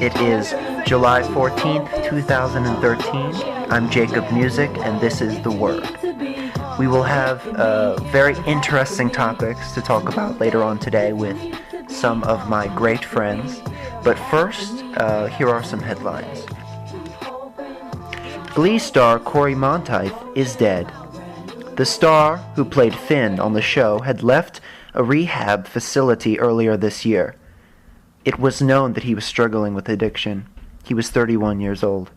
It is July 14th, 2013. I'm Jakob Music, and this is The Word. We will have very interesting topics to talk about later on today with some of my great friends. But first, here are some headlines. Glee star Corey Monteith is dead. The star, who played Finn on the show, had left a rehab facility earlier this year. It was known that he was struggling with addiction. He was 31 years old.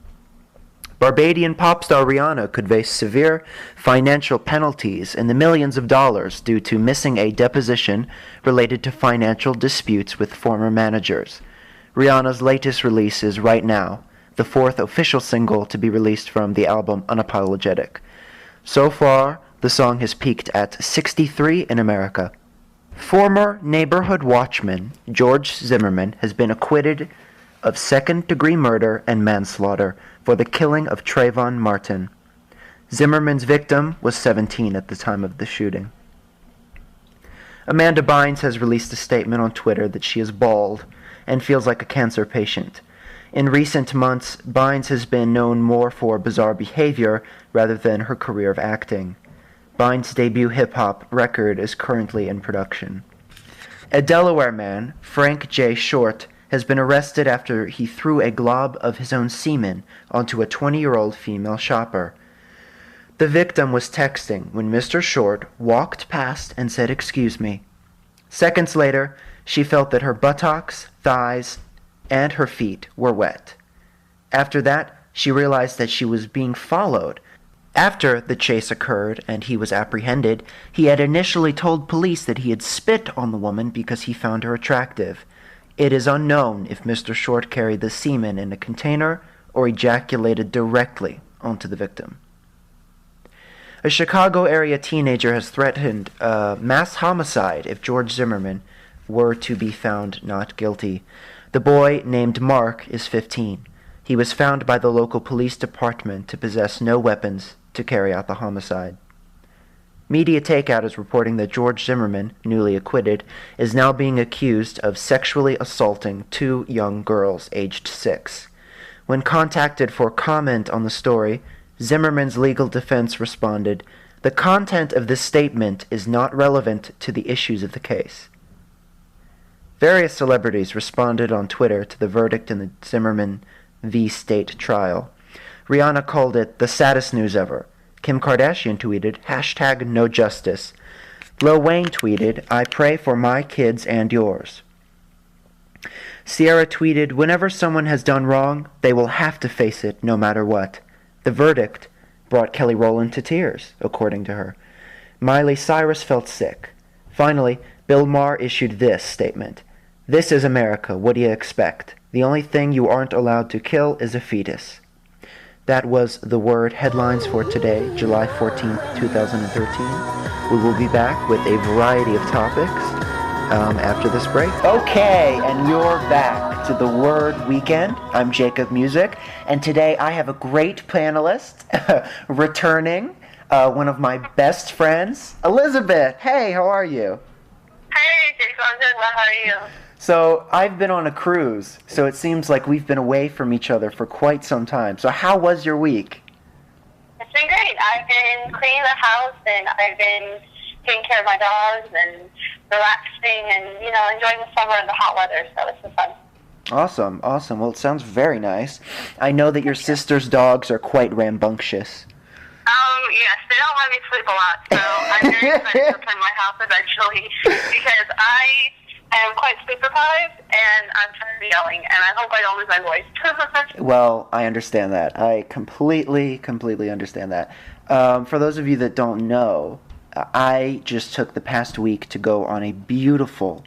Barbadian pop star Rihanna could face severe financial penalties in the millions of dollars due to missing a deposition related to financial disputes with former managers. Rihanna's latest release is Right Now, the fourth official single to be released from the album Unapologetic. So far, the song has peaked at 63 in America. Former neighborhood watchman George Zimmerman has been acquitted of second-degree murder and manslaughter for the killing of Trayvon Martin. Zimmerman's victim was 17 at the time of the shooting. Amanda Bynes has released a statement on Twitter that she is bald and feels like a cancer patient. In recent months, Bynes has been known more for bizarre behavior rather than her career of acting. Bynes' debut hip-hop record is currently in production. A Delaware man, Frank J. Short, has been arrested after he threw a glob of his own semen onto a 20-year-old female shopper. The victim was texting when Mr. Short walked past and said, "Excuse me." Seconds later, she felt that her buttocks, thighs, and her feet were wet. After that, she realized that she was being followed. After the chase occurred and he was apprehended, he had initially told police that he had spit on the woman because he found her attractive. It is unknown if Mr. Short carried the semen in a container or ejaculated directly onto the victim. A Chicago area teenager has threatened mass homicide if George Zimmerman were to be found not guilty. The boy, named Mark, is 15. He was found by the local police department to possess no weapons to carry out the homicide. Media Takeout is reporting that George Zimmerman, newly acquitted, is now being accused of sexually assaulting two young girls aged 6. When contacted for comment on the story, Zimmerman's legal defense responded, "The content of this statement is not relevant to the issues of the case." Various celebrities responded on Twitter to the verdict in the Zimmerman v. State trial. Rihanna called it the saddest news ever. Kim Kardashian tweeted, #NoJustice. Lil Wayne tweeted, "I pray for my kids and yours." Sierra tweeted, "Whenever someone has done wrong, they will have to face it no matter what." The verdict brought Kelly Rowland to tears, according to her. Miley Cyrus felt sick. Finally, Bill Maher issued this statement. "This is America. What do you expect? The only thing you aren't allowed to kill is a fetus." That was The Word headlines for today, July 14th, 2013. We will be back with a variety of topics after this break. Okay, and you're back to The Word Weekend. I'm Jakob Music, and today I have a great panelist returning, one of my best friends, Elizabeth. Hey, how are you? Hey, Jacob, I'm doing well. How are you? So, I've been on a cruise, so it seems like we've been away from each other for quite some time. So how was your week? It's been great. I've been cleaning the house, and I've been taking care of my dogs, and relaxing, and, enjoying the summer and the hot weather, so it's been fun. Awesome. Well, it sounds very nice. I know that your sister's dogs are quite rambunctious. Yes, they don't let me sleep a lot, so I'm very excited to clean my house eventually, because I am quite sleep deprived, and I'm tired of yelling, and I hope I don't lose my voice. Well, I understand that. I completely understand that. For those of you that don't know, I just took the past week to go on a beautiful,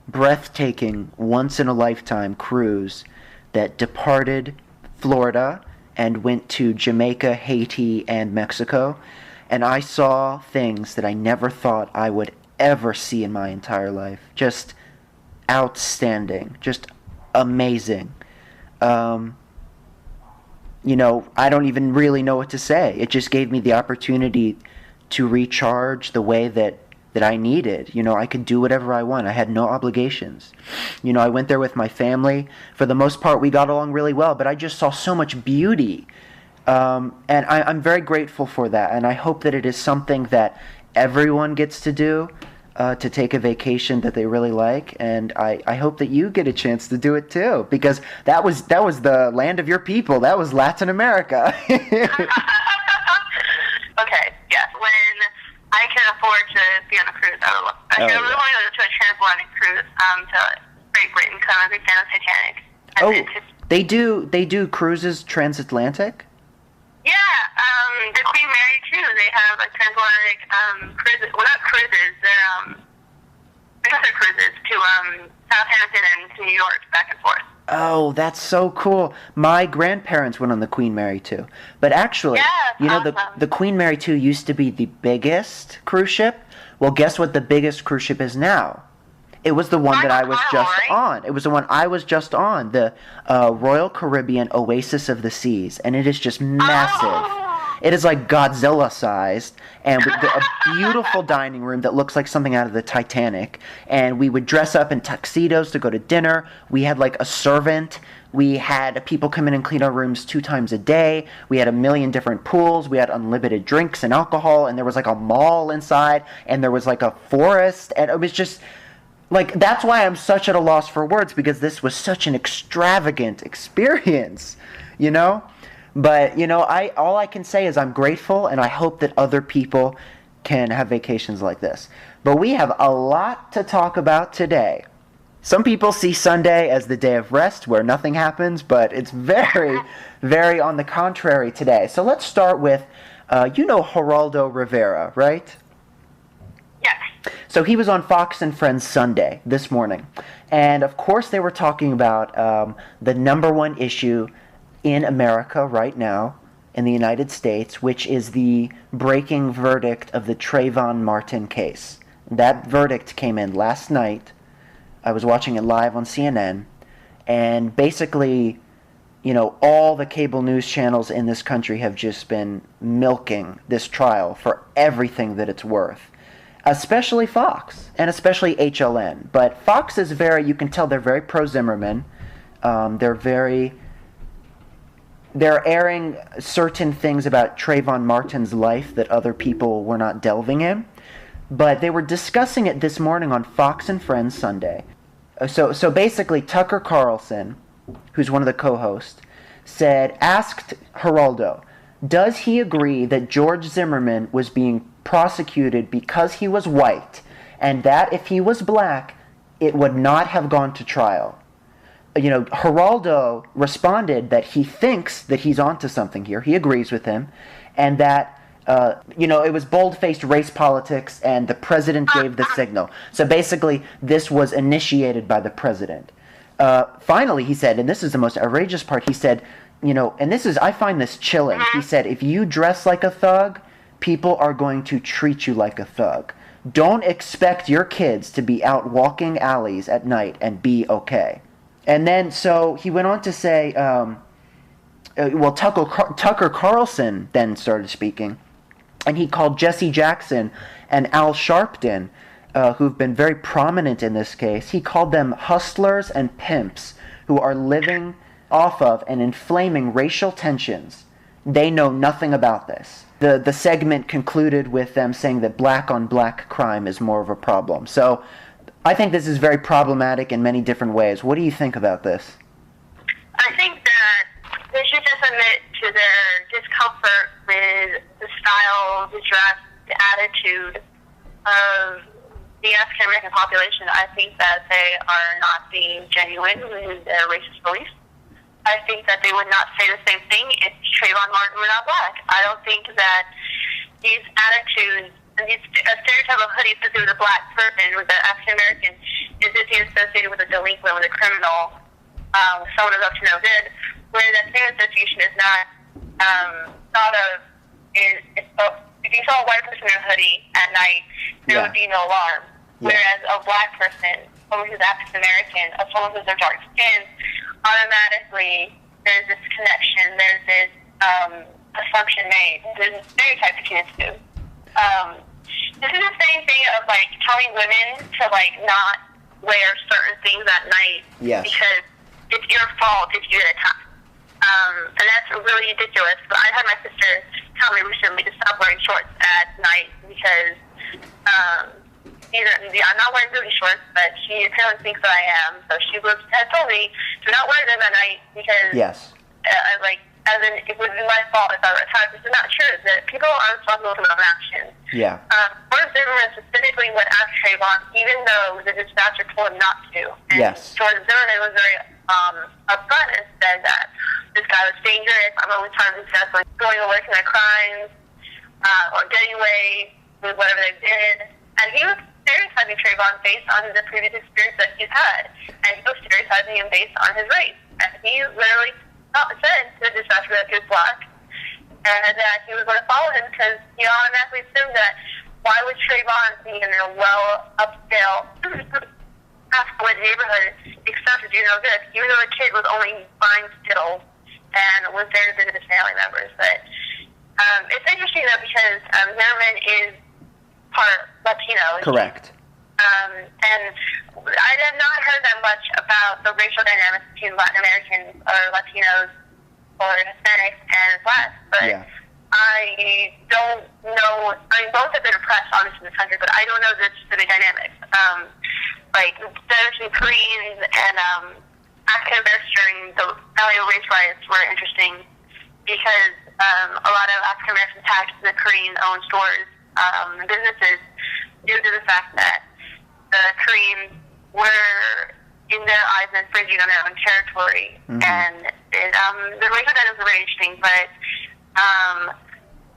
breathtaking, once-in-a-lifetime cruise that departed Florida and went to Jamaica, Haiti, and Mexico, and I saw things that I never thought I would ever see in my entire life. Just outstanding, just amazing. I don't even really know what to say. It just gave me the opportunity to recharge the way that that I needed. You know, I could do whatever I want. I had no obligations. You know, I went there with my family. For the most part, we got along really well, but I just saw so much beauty. And I'm very grateful for that, and I hope that it is something that everyone gets to do, to take a vacation that they really like, and I hope that you get a chance to do it too, because that was the land of your people. That was Latin America. Okay, yes. When I can afford to be on a cruise, I would love. I really want to go to a transatlantic cruise to Great Britain, because I'm a big fan of Titanic. They do cruises transatlantic? Yeah, the Queen Mary too. They have like transatlantic cruises. Well, not cruises. They're cruises to Southampton and to New York, back and forth. Oh, that's so cool. My grandparents went on the Queen Mary too. But actually, awesome. the Queen Mary 2 used to be the biggest cruise ship. Well, guess what the biggest cruise ship is now? It was the one that I was just on. It was the one I was just on, the Royal Caribbean Oasis of the Seas, and it is just massive. Oh. It is like Godzilla-sized, and with a beautiful dining room that looks like something out of the Titanic. And we would dress up in tuxedos to go to dinner. We had like a servant. We had people come in and clean our rooms 2 times a day. We had a million different pools. We had unlimited drinks and alcohol, and there was like a mall inside, and there was like a forest, and it was just... Like, that's why I'm such at a loss for words, because this was such an extravagant experience, you know? But, you know, all I can say is I'm grateful, and I hope that other people can have vacations like this. But we have a lot to talk about today. Some people see Sunday as the day of rest where nothing happens, but it's very, very on the contrary today. So let's start with, you know Geraldo Rivera, right? Yes. So he was on Fox and Friends Sunday this morning. And of course they were talking about the #1 issue in America right now, in the United States, which is the breaking verdict of the Trayvon Martin case. That verdict came in last night. I was watching it live on CNN. And basically, you know, all the cable news channels in this country have just been milking this trial for everything that it's worth. Especially Fox, and especially HLN. But Fox is you can tell they're very pro-Zimmerman. They're airing certain things about Trayvon Martin's life that other people were not delving in. But they were discussing it this morning on Fox and Friends Sunday. So basically, Tucker Carlson, who's one of the co-hosts, asked Geraldo, does he agree that George Zimmerman was being prosecuted because he was white, and that if he was black, it would not have gone to trial? You know, Geraldo responded that he thinks that he's onto something here. He agrees with him, and that, you know, it was bold-faced race politics, and the president gave the signal. So basically, this was initiated by the president. Finally, he said, and this is the most outrageous part, he said, you know, and I find this chilling. He said, if you dress like a thug, people are going to treat you like a thug. Don't expect your kids to be out walking alleys at night and be okay. And then, so he went on to say, Tucker Carlson then started speaking, and he called Jesse Jackson and Al Sharpton, who've been very prominent in this case, he called them hustlers and pimps who are living off of and inflaming racial tensions. They know nothing about this. The segment concluded with them saying that black-on-black crime is more of a problem. So I think this is very problematic in many different ways. What do you think about this? I think that they should just admit to their discomfort with the style, the dress, the attitude of the African American population. I think that they are not being genuine in their racist beliefs. I think that they would not say the same thing if Trayvon Martin were not black. I don't think that these attitudes, a stereotype of hoodie associated with a black person, with an African American, is just associated with a delinquent, with a criminal, someone who's up to no good, where that same association is not thought of. If you saw a white person in a hoodie at night, there would be no alarm. Yeah. Whereas a black person, someone who's African American, or someone who's of dark skin, automatically there's this connection, there's this assumption made, there's a stereotype between the two. this is the same thing of, like, telling women to, like, not wear certain things at night. Yes. Because it's your fault if you get attacked. And that's really ridiculous. But I had my sister tell me recently to stop wearing shorts at night because, I'm not wearing booty shorts, but she apparently thinks that I am. So she had told me to not wear them at night because, Yes. As in, it was my fault if I were attacked. It's not true. That people are responsible for their own actions. Yeah. George Zimmerman specifically went after Trayvon, even though the dispatcher told him not to. And Yes. George Zimmerman was very upfront and said that this guy was dangerous. I'm only trying to discuss like going away from their crimes or getting away with whatever they did. And he was stereotyping Trayvon based on the previous experience that he's had. And he was stereotyping him based on his race. And he literally said to the dispatcher that he was black and that he was going to follow him because he automatically assumed that why would Trayvon be in a upscale affluent neighborhood except to do no good, even though the kid was only buying stills and was there to visit his family members. But it's interesting though because Zimmerman is part Latino. Correct. And I have not heard that much about the racial dynamics between Latin Americans or Latinos or Hispanics and Blacks, but Yeah. I don't know. I mean, both have been oppressed, obviously, in this country, but I don't know the specific dynamics. Like, the Koreans and African Americans during the LA race riots were interesting because a lot of African Americans attacked the Korean-owned stores and businesses due to the fact that the Koreans were, in their eyes, infringing on their own territory. Mm-hmm. And the racial dynamics are very interesting, but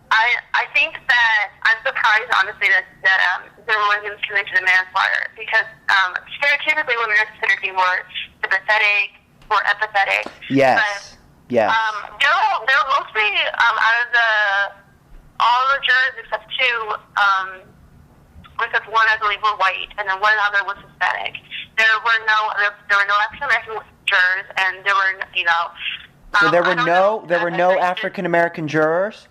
I think that I'm surprised, honestly, that everyone was convicted of manslaughter because stereotypically women are considered to be more sympathetic, more empathetic. Yes. But, yes. they're mostly out of all the jurors except two. Except one, I believe, were white, and then one other was Hispanic. There were no African American jurors, and there were, So there were no African American jurors?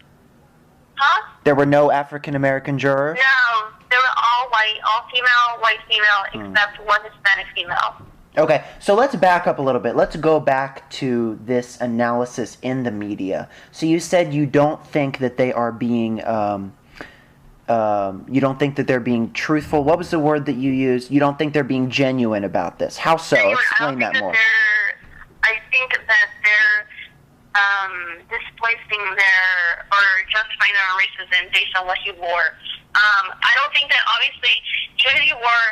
Huh? There were no African American jurors? No, they were all white, all female, white female, except one Hispanic female. Okay, so let's back up a little bit. Let's go back to this analysis in the media. So you said you don't think that they are being, you don't think that they're being truthful. What was the word that you used? You don't think they're being genuine about this. How so? Explain that more. I think that they're displacing or justifying their racism based on what he wore. I don't think that, obviously, even if he wore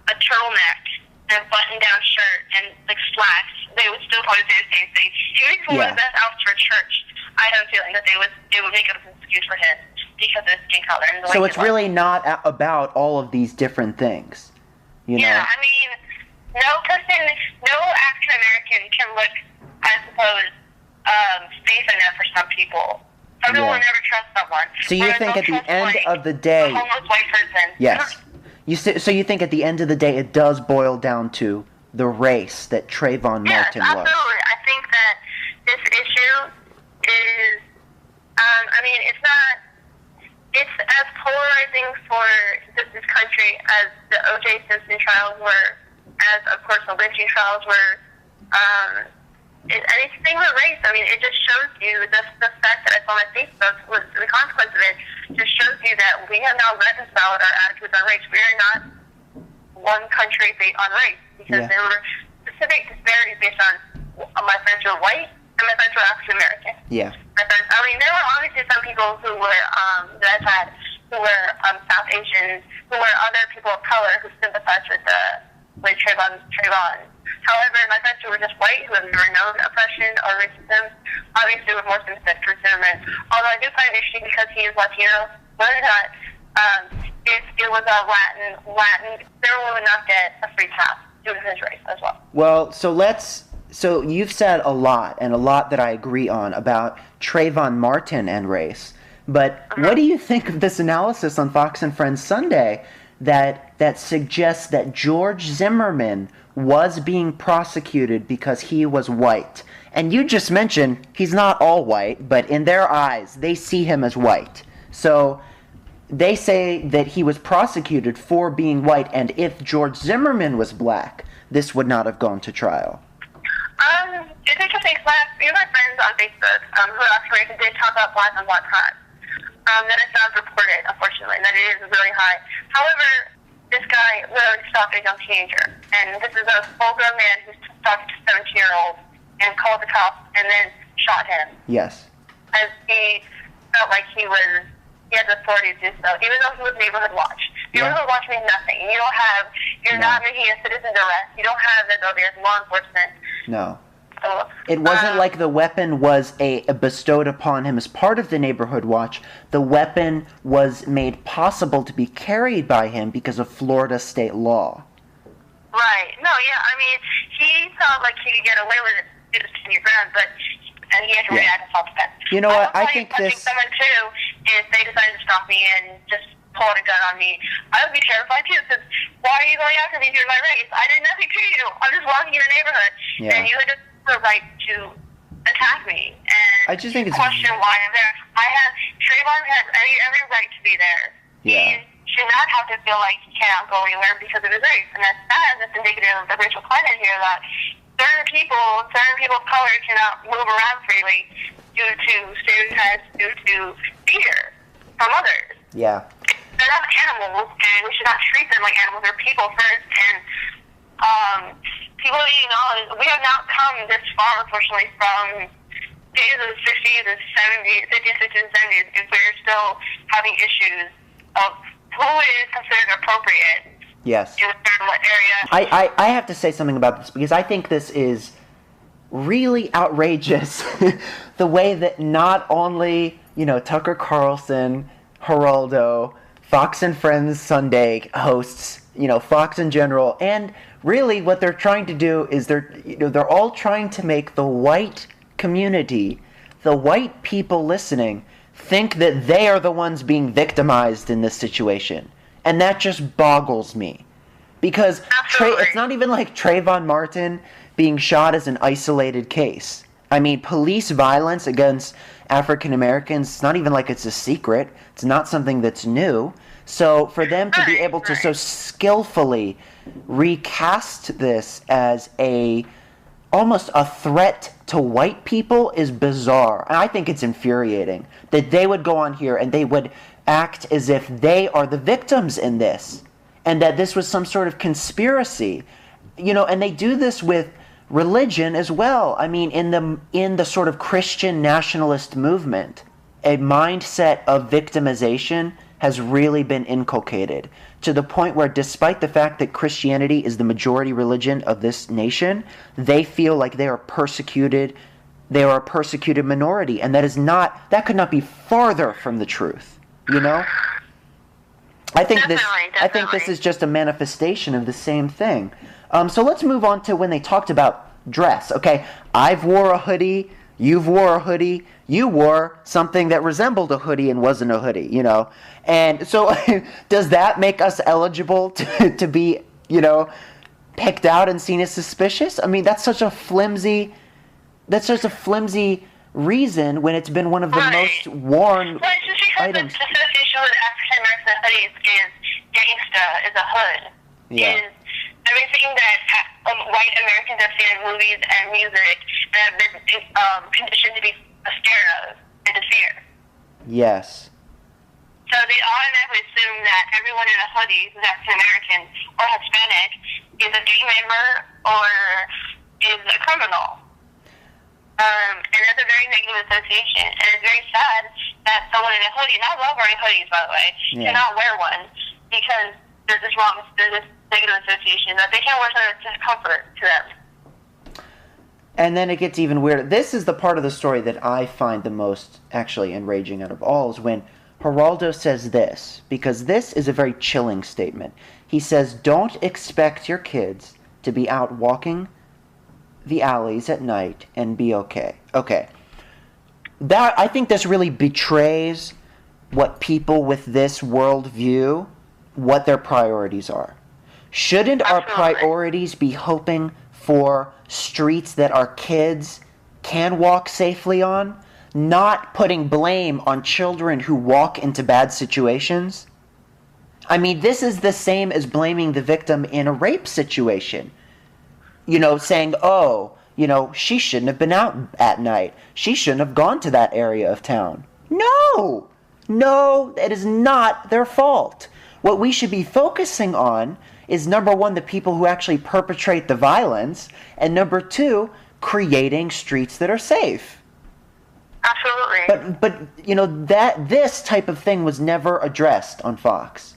a turtleneck and a button-down shirt and, like, slacks, they would still probably do the same thing. Even if he wore the best outfit for church, I have a feeling that they would make up an excuse for him because of his skin color. And the so it's really not about all of these different things, you know? Yeah, I mean, no African American can look, I suppose, safe enough for some people. Some people will never trust someone. So you think at the end of the day, a homeless white person. Yes. So you think at the end of the day it does boil down to the race that Trayvon Martin was? Yes, absolutely. I think that this issue is, it's as polarizing for this country as the O.J. Simpson trials were, as, of course, the lynching trials were. And it's the thing with race. I mean, it just shows you the fact that I saw on Facebook, the consequence of it just shows you that we have now reconciled our attitudes on race. We are not one country based on race because there were specific disparities based on my friends were white and my friends were African American. Yeah. I mean, there were obviously some people who were that I've had who were South Asians, who were other people of color who sympathized with Trayvon. However, my friends who were just white, who have never known oppression or racism, obviously were more sympathetic for Zimmerman. Although I do find it interesting because he is Latino, whether or not if it was a Latin, Zimmerman would not get a free pass due to his race as well. Well, so you've said a lot, and a lot that I agree on, about Trayvon Martin and race. But what do you think of this analysis on Fox and Friends Sunday that suggests that George Zimmerman was being prosecuted because he was white? And you just mentioned he's not all white, but in their eyes, they see him as white. So they say that he was prosecuted for being white, and if George Zimmerman was black, this would not have gone to trial. It's interesting because you have friends on Facebook who actually did talk about black on black crime. That is not reported, unfortunately, that it is really high. However, this guy literally stopped a young teenager, and this is a full-grown man who stopped a 17-year-old and called the cops and then shot him. Yes. As he felt like he had the authority to do so, even though he was neighborhood watch. Neighborhood watch means nothing. You're not making a citizen's arrest. You don't have the ability as law enforcement. No. So, it wasn't like the weapon was bestowed upon him as part of the neighborhood watch. The weapon was made possible to be carried by him because of Florida state law. Right. No, yeah, I mean, he felt like he could get away with it due to senior ground, and he had to react to self-defense. You know what, I think this... someone, too, if they decided to stop me and just pull out a gun on me, I would be terrified, too, because why are you going after me due to my race? I did nothing to you. I'm just walking in the neighborhood, and you had just the right to attack me and I just think it's question why I'm there. Trayvon has every right to be there. Yeah. He should not have to feel like he cannot go anywhere because of his race. And that's sad. That's indicative of the racial climate here that certain people of color cannot move around freely due to stereotypes, due to fear from others. Yeah. They're not animals, and we should not treat them like animals. They're people first, and people need to know we have not come this far, unfortunately, from days of the 60s and 70s, 50s, 60s, and 70s, if we're still having issues of who is considered appropriate yes. in a certain area. I have to say something about this because I think this is really outrageous. The way that not only, Tucker Carlson, Geraldo, Fox and Friends Sunday hosts, Fox in general, and really what they're trying to do is they're all trying to make the white community, the white people listening, think that they are the ones being victimized in this situation. And that just boggles me. Because it's not even like Trayvon Martin being shot as an isolated case. I mean, police violence against African Americans, it's not even like it's a secret. It's not something that's new. So for them to be able to so skillfully recast this as almost a threat to white people is bizarre. And I think it's infuriating that they would go on here and they would act as if they are the victims in this and that this was some sort of conspiracy. And they do this with religion as well. I mean, in the sort of Christian nationalist movement, a mindset of victimization has really been inculcated to the point where, despite the fact that Christianity is the majority religion of this nation, they feel like they are persecuted. They are a persecuted minority, and that could not be farther from the truth. I think this is just a manifestation of the same thing. So let's move on to when they talked about dress. Okay, I've wore a hoodie. You've wore a hoodie. You wore something that resembled a hoodie and wasn't a hoodie, And so does that make us eligible to be, picked out and seen as suspicious? I mean, that's such a flimsy reason when it's been one of the most worn items. The association with African American hoodies is gangsta, is a hood, is everything that white Americans have seen in movies and music and have been conditioned to be scared of and to fear. Yes. So they automatically assume that everyone in a hoodie who's African American or Hispanic is a gang member or is a criminal. And that's a very negative association. And it's very sad that someone in a hoodie, and I love wearing hoodies, by the way, cannot wear one because there's this negative association that they can't wear something that's comfort to them. And then it gets even weirder. This is the part of the story that I find the most actually enraging out of all, is when Geraldo says this, because this is a very chilling statement. He says, don't expect your kids to be out walking the alleys at night and be okay. Okay. I think this really betrays what people with this worldview, what their priorities are. Shouldn't our priorities be hoping for streets that our kids can walk safely on? not putting blame on children who walk into bad situations. I mean, this is the same as blaming the victim in a rape situation. You know, saying, oh, you know, she shouldn't have been out at night. She shouldn't have gone to that area of town. No! No, it is not their fault. What we should be focusing on is, number one, the people who actually perpetrate the violence, and number two, creating streets that are safe. Absolutely. But you know, that this type of thing was never addressed on Fox.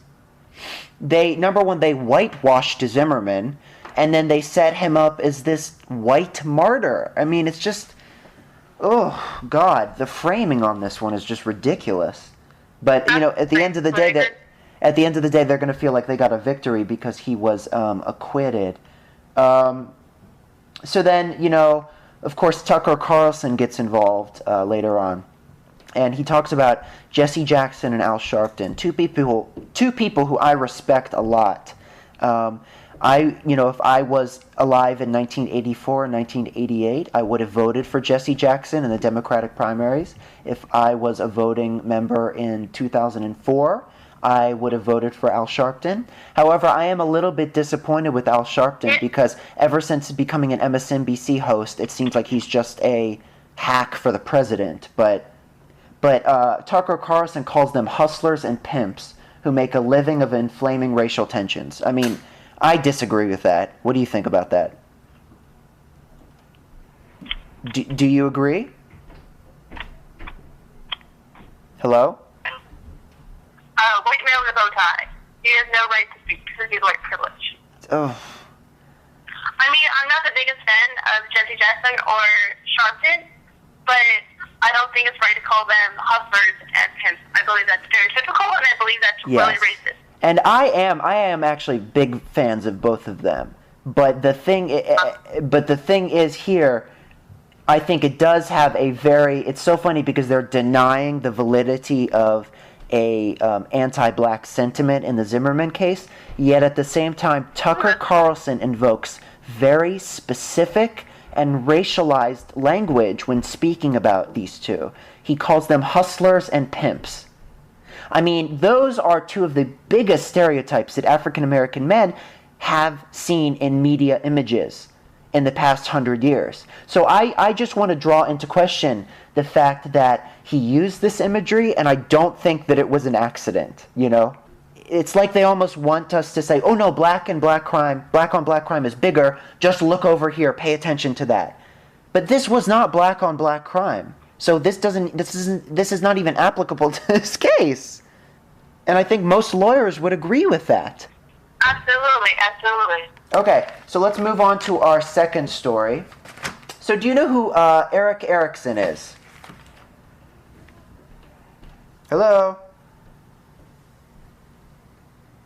Number one, they whitewashed Zimmerman, and then they set him up as this white martyr. I mean, it's just, oh God, the framing on this one is just ridiculous. But you know, at the end of the day, they're going to feel like they got a victory because he was acquitted. So then, you know, of course, Tucker Carlson gets involved later on, and he talks about Jesse Jackson and Al Sharpton, two people who I respect a lot. If I was alive in 1984 and 1988, I would have voted for Jesse Jackson in the Democratic primaries. If I was a voting member in 2004, I would have voted for Al Sharpton. However, I am a little bit disappointed with Al Sharpton because ever since becoming an MSNBC host, it seems like he's just a hack for the president. But Tucker Carlson calls them hustlers and pimps who make a living of inflaming racial tensions. I mean, I disagree with that. What do you think about that? Do you agree? Hello? White male with a bow tie. He has no right to speak because he's white privilege. Oh. I mean, I'm not the biggest fan of Jesse Jackson or Sharpton, but I don't think it's right to call them hustlers and pimps. I believe that's stereotypical, and I believe that's really racist. And I am actually big fans of both of them. But the thing is here, I think it does have a very. It's so funny because they're denying the validity of a anti-black sentiment in the Zimmerman case. Yet at the same time, Tucker Carlson invokes very specific and racialized language when speaking about these two. He calls them hustlers and pimps. I mean, those are two of the biggest stereotypes that African American men have seen in media images in the past 100 years. So I just want to draw into question the fact that he used this imagery, and I don't think that it was an accident, you know? It's like they almost want us to say, oh no, black on black crime is bigger, just look over here, pay attention to that. But this was not black on black crime. So this is not even applicable to this case. And I think most lawyers would agree with that. Absolutely, absolutely. Okay, so let's move on to our second story. So do you know who Eric Erickson is? Hello?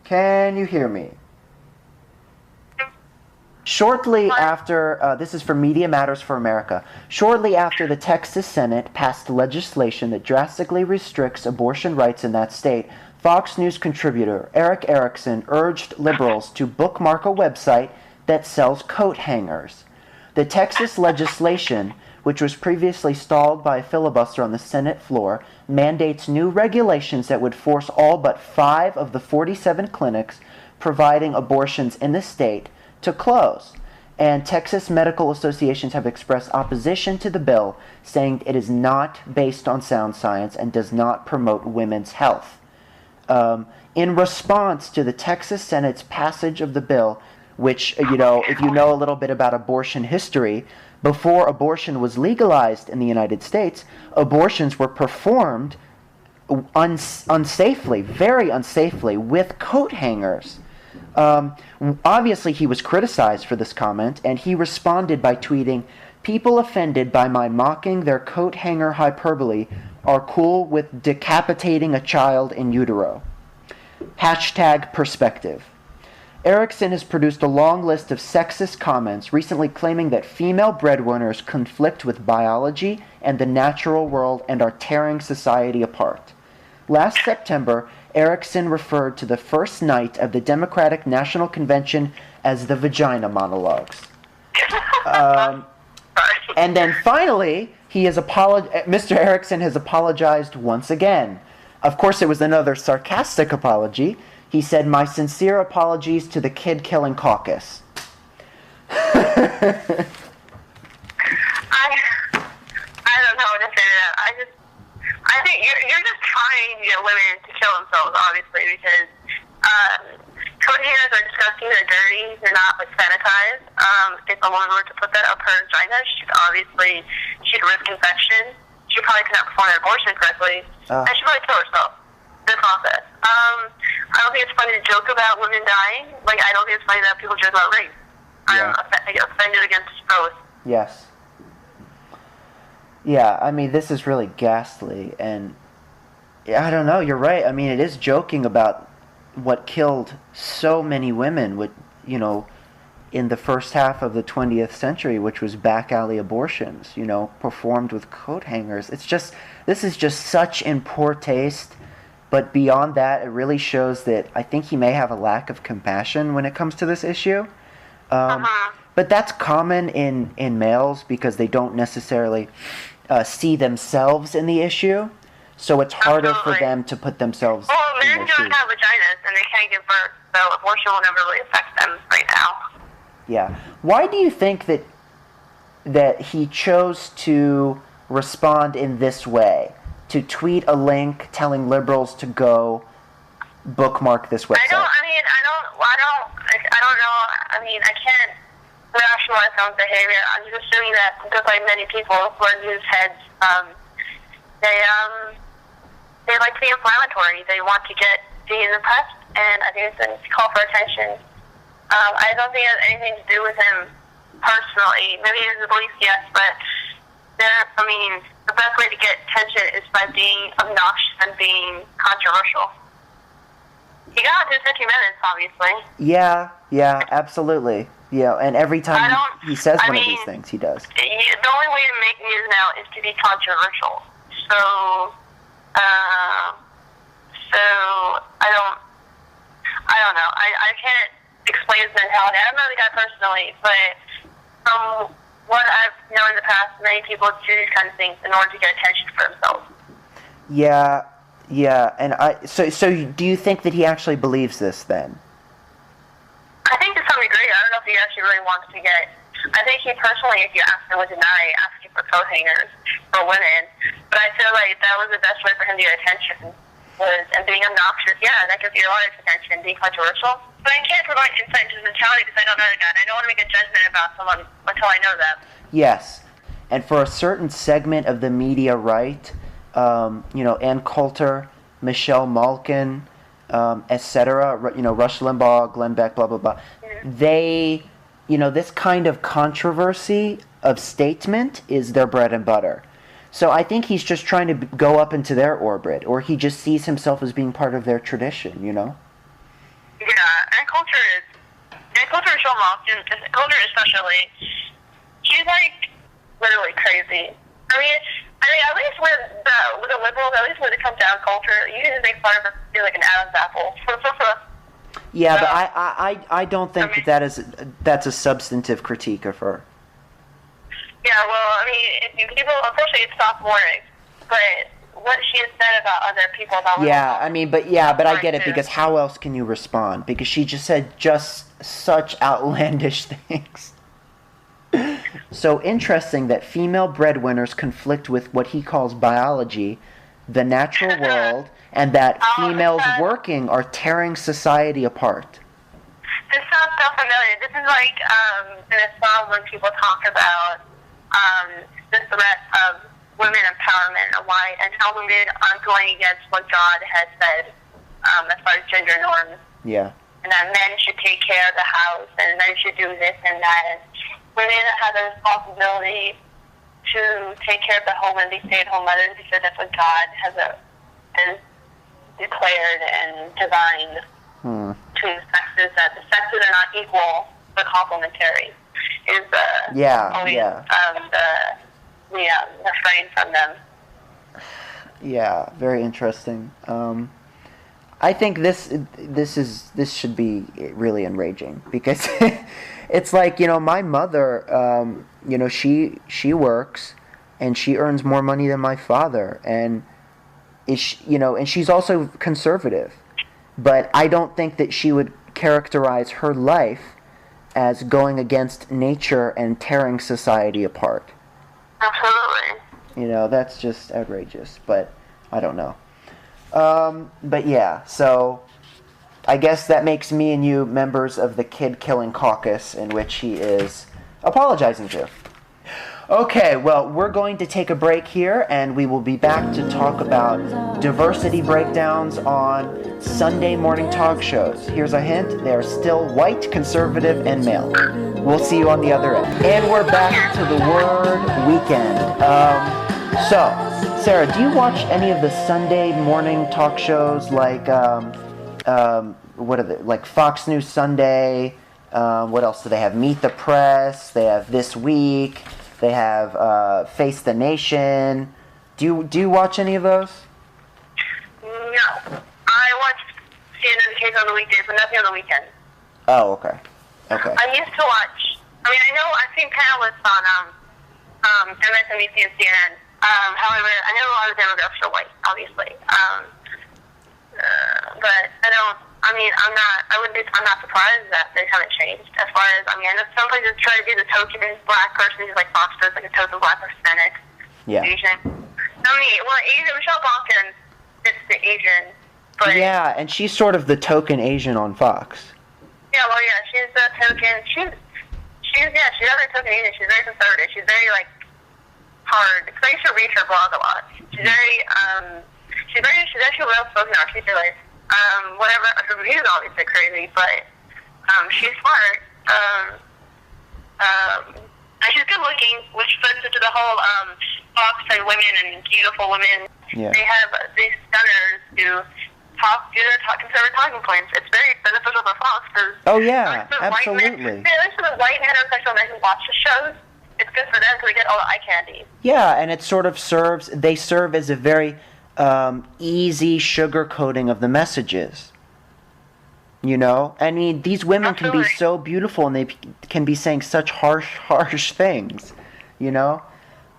Can you hear me? Shortly after, this is from Media Matters for America, shortly after the Texas Senate passed legislation that drastically restricts abortion rights in that state, Fox News contributor Eric Erickson urged liberals to bookmark a website that sells coat hangers. The Texas legislation, which was previously stalled by a filibuster on the Senate floor, mandates new regulations that would force all but 5 of the 47 clinics providing abortions in the state to close. And Texas medical associations have expressed opposition to the bill, saying it is not based on sound science and does not promote women's health. In response to the Texas Senate's passage of the bill, which, you know, if you know a little bit about abortion history, before abortion was legalized in the United States, abortions were performed unsafely, very unsafely, with coat hangers. Obviously, he was criticized for this comment, and he responded by tweeting, "People offended by my mocking their coat hanger hyperbole are cool with decapitating a child in utero." #perspective. Erickson has produced a long list of sexist comments, recently claiming that female breadwinners conflict with biology and the natural world and are tearing society apart. Last September, Erickson referred to the first night of the Democratic National Convention as the vagina monologues. And then finally, Mr. Erickson has apologized once again. Of course, it was another sarcastic apology. He said, "My sincere apologies to the kid-killing caucus." I don't know what to say to that. I think you're just trying to get women to kill themselves, obviously, because coat hangers are disgusting. They're dirty. They're not like sanitized. If a woman were to put that up her vagina, she'd risk infection. She probably could not perform an abortion correctly, and she'd probably kill herself in the process. I don't think it's funny to joke about women dying. Like, I don't think it's funny that people joke about rape. Yeah. I'm offended against both. Yes. Yeah, I mean, this is really ghastly, and I don't know, you're right. I mean, it is joking about what killed so many women with, in the first half of the 20th century, which was back alley abortions, performed with coat hangers. This is just such in poor taste, but beyond that, it really shows that I think he may have a lack of compassion when it comes to this issue. But that's common in males because they don't necessarily see themselves in the issue, so it's harder for them to put themselves in men their don't shoes. have vaginas and they can't give birth, so abortion will never really affect them right now. Yeah. Why do you think that he chose to respond in this way? To tweet a link telling liberals to go bookmark this website? I don't know. I mean, I can't rationalize my own behavior. I'm just assuming that, just like many people who are news heads, they like to be inflammatory. They want to be in the press, and I think it's a call for attention. I don't think it has anything to do with him personally. Maybe it is a belief, yes, but the best way to get attention is by being obnoxious and being controversial. He got to 50 minutes, obviously. Yeah, absolutely. Yeah, and every time he says one of these things, he does. The only way to make news now is to be controversial. So I don't know. I can't explain his mentality. I don't know the guy personally, but from what I've known in the past, many people do these kinds of things in order to get attention for themselves. Yeah, and so do you think that he actually believes this then? I think to some degree. I don't know if he actually really wants to get. I think he personally, if you ask him, would deny asking for coat hangers for women. But I feel like that was the best way for him to get attention. And being obnoxious, yeah, that gives you a lot of attention. Being controversial. But I can't provide insight into his mentality because I don't know the guy. And I don't want to make a judgment about someone until I know them. Yes. And for a certain segment of the media right, Ann Coulter, Michelle Malkin, etc., Rush Limbaugh, Glenn Beck, blah, blah, blah, they, this kind of controversy of statement is their bread and butter. So I think he's just trying to go up into their orbit, or he just sees himself as being part of their tradition, Yeah, and Coulter is Michelle Malkin, Coulter especially, she's like literally crazy. I mean, at least with the liberals, at least when it comes down culture, you can just make fun of her be like an Adam's apple. Yeah, but I don't think that's a substantive critique of her. Yeah, well, I mean, people, unfortunately, it's sophomoric, but what she has said about other people, about but I get it, because how else can you respond? Because she just said such outlandish things. So interesting that female breadwinners conflict with what he calls biology, the natural world, and that females working are tearing society apart. This sounds so familiar. This is like in Islam when people talk about the threat of women empowerment and how women are going against what God has said as far as gender norms. Yeah. And that men should take care of the house and men should do this and that. And women have a responsibility to take care of the home and be stay-at-home mothers because that's what God has declared and designed to sexes, that the sexes are not equal but complementary. Is the refrain from them. Yeah, very interesting. I think this should be really enraging because it's like, my mother, she works, and she earns more money than my father, and and she's also conservative. But I don't think that she would characterize her life as going against nature and tearing society apart. Absolutely. That's just outrageous, but I don't know. But yeah, so I guess that makes me and you members of the kid-killing caucus, in which he is apologizing to. Okay, well, we're going to take a break here, and we will be back to talk about diversity breakdowns on Sunday morning talk shows. Here's a hint: they are still white, conservative, and male. We'll see you on the other end. And we're back to the word weekend. So, Sarah, do you watch any of the Sunday morning talk shows like, what are they, like Fox News Sunday? What else do they have? Meet the Press. They have This Week. They have Face the Nation. Do you watch any of those? No. I watch CNN the case on the weekdays, but nothing on the weekend. Oh, okay. Okay. I used to watch. I mean, I know I've seen panelists on MSNBC and CNN. However, I know a lot of demographics are white, obviously. But I don't. I mean, I'm not surprised that they haven't changed. As far as, I know some places try to do the token black person who's like Fox does, like a token black Hispanic. Yeah. Asian. Asian, Michelle Balkan fits the Asian, but yeah, and she's sort of the token Asian on Fox. Yeah, well, yeah, she's the token. She's not a token Asian. She's very conservative. She's very hard. Because I used to read her blog a lot. She's actually well spoken, articulate. Whatever, her reviews obviously crazy, but she's smart. And she's good looking, which fits into the whole Fox and women and beautiful women. Yeah. They have these stunners who do their conservative talking points. It's very beneficial for Fox because absolutely. The white heterosexual men who watch the shows, it's good for them because they get all the eye candy. Yeah, and it sort of they serve as a very easy sugarcoating of the messages. I mean, these women can be so beautiful, and they can be saying such harsh things,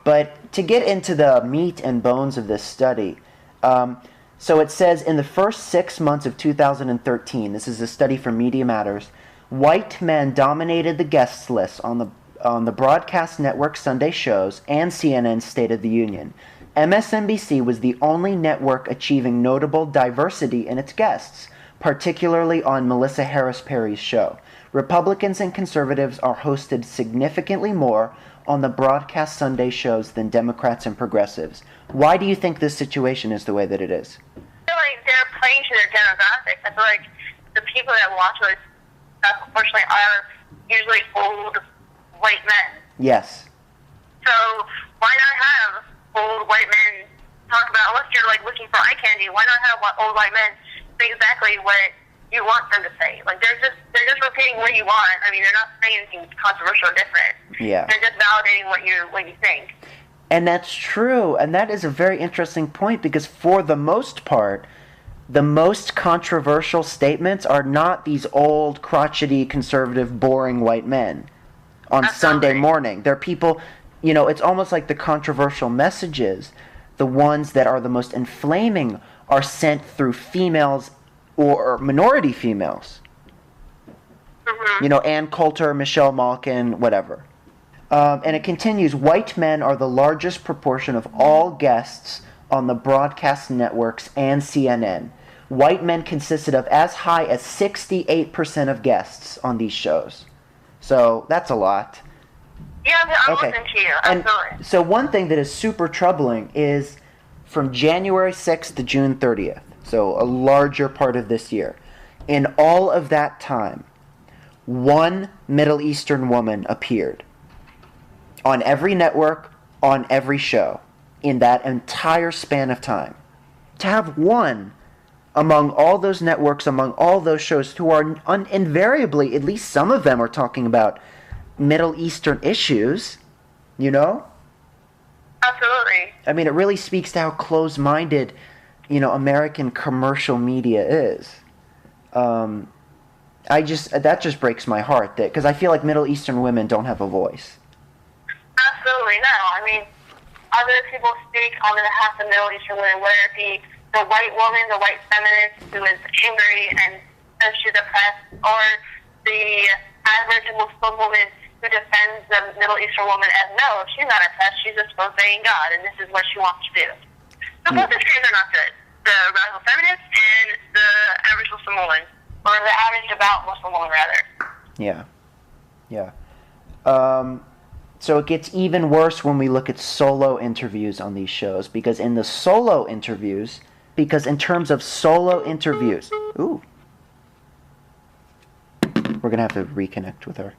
But to get into the meat and bones of this study, so it says in the first 6 months of 2013, this is a study from Media Matters, white men dominated the guest list on the broadcast network Sunday shows and CNN's State of the Union. MSNBC was the only network achieving notable diversity in its guests, particularly on Melissa Harris Perry's show. Republicans and conservatives are hosted significantly more on the broadcast Sunday shows than Democrats and progressives. Why do you think this situation is the way that it is? I feel like they're playing to their demographics. I feel like the people that watch those stuff, unfortunately, are usually old white men. Yes. So why not have old white men talk about, unless you're looking for eye candy, why not have old white men say exactly what you want them to say? They're just repeating what you want. I mean, they're not saying anything controversial or different. Yeah. They're just validating what you think. And that's true, and that is a very interesting point, because for the most part, the most controversial statements are not these old, crotchety, conservative, boring white men on Sunday morning. They're people, it's almost like the controversial messages, the ones that are the most inflaming, are sent through females or minority females. Mm-hmm. Ann Coulter, Michelle Malkin, whatever. And it continues, white men are the largest proportion of all guests on the broadcast networks and CNN. White men consisted of as high as 68% of guests on these shows. So that's a lot. Yeah, I'm listening to you. Absolutely. And so one thing that is super troubling is from January 6th to June 30th, so a larger part of this year, in all of that time, one Middle Eastern woman appeared on every network, on every show, in that entire span of time. To have one among all those networks, among all those shows, who are invariably, at least some of them are talking about Middle Eastern issues, Absolutely. I mean, it really speaks to how close-minded, American commercial media is. That just breaks my heart, because I feel like Middle Eastern women don't have a voice. Absolutely, no. I mean, other people speak on behalf of Middle Eastern women, whether it be the white woman, the white feminist who is angry and says she's oppressed, or the average Muslim woman who defends the Middle Eastern woman as, no, she's not oppressed, she's just obeying God, and this is what she wants to do. So both extremes are not good. The radical feminist and the average Muslim woman, or the average devout Muslim woman, rather. Yeah. So it gets even worse when we look at solo interviews on these shows, because in the solo interviews, because in terms of solo interviews, ooh, we're going to have to reconnect with her.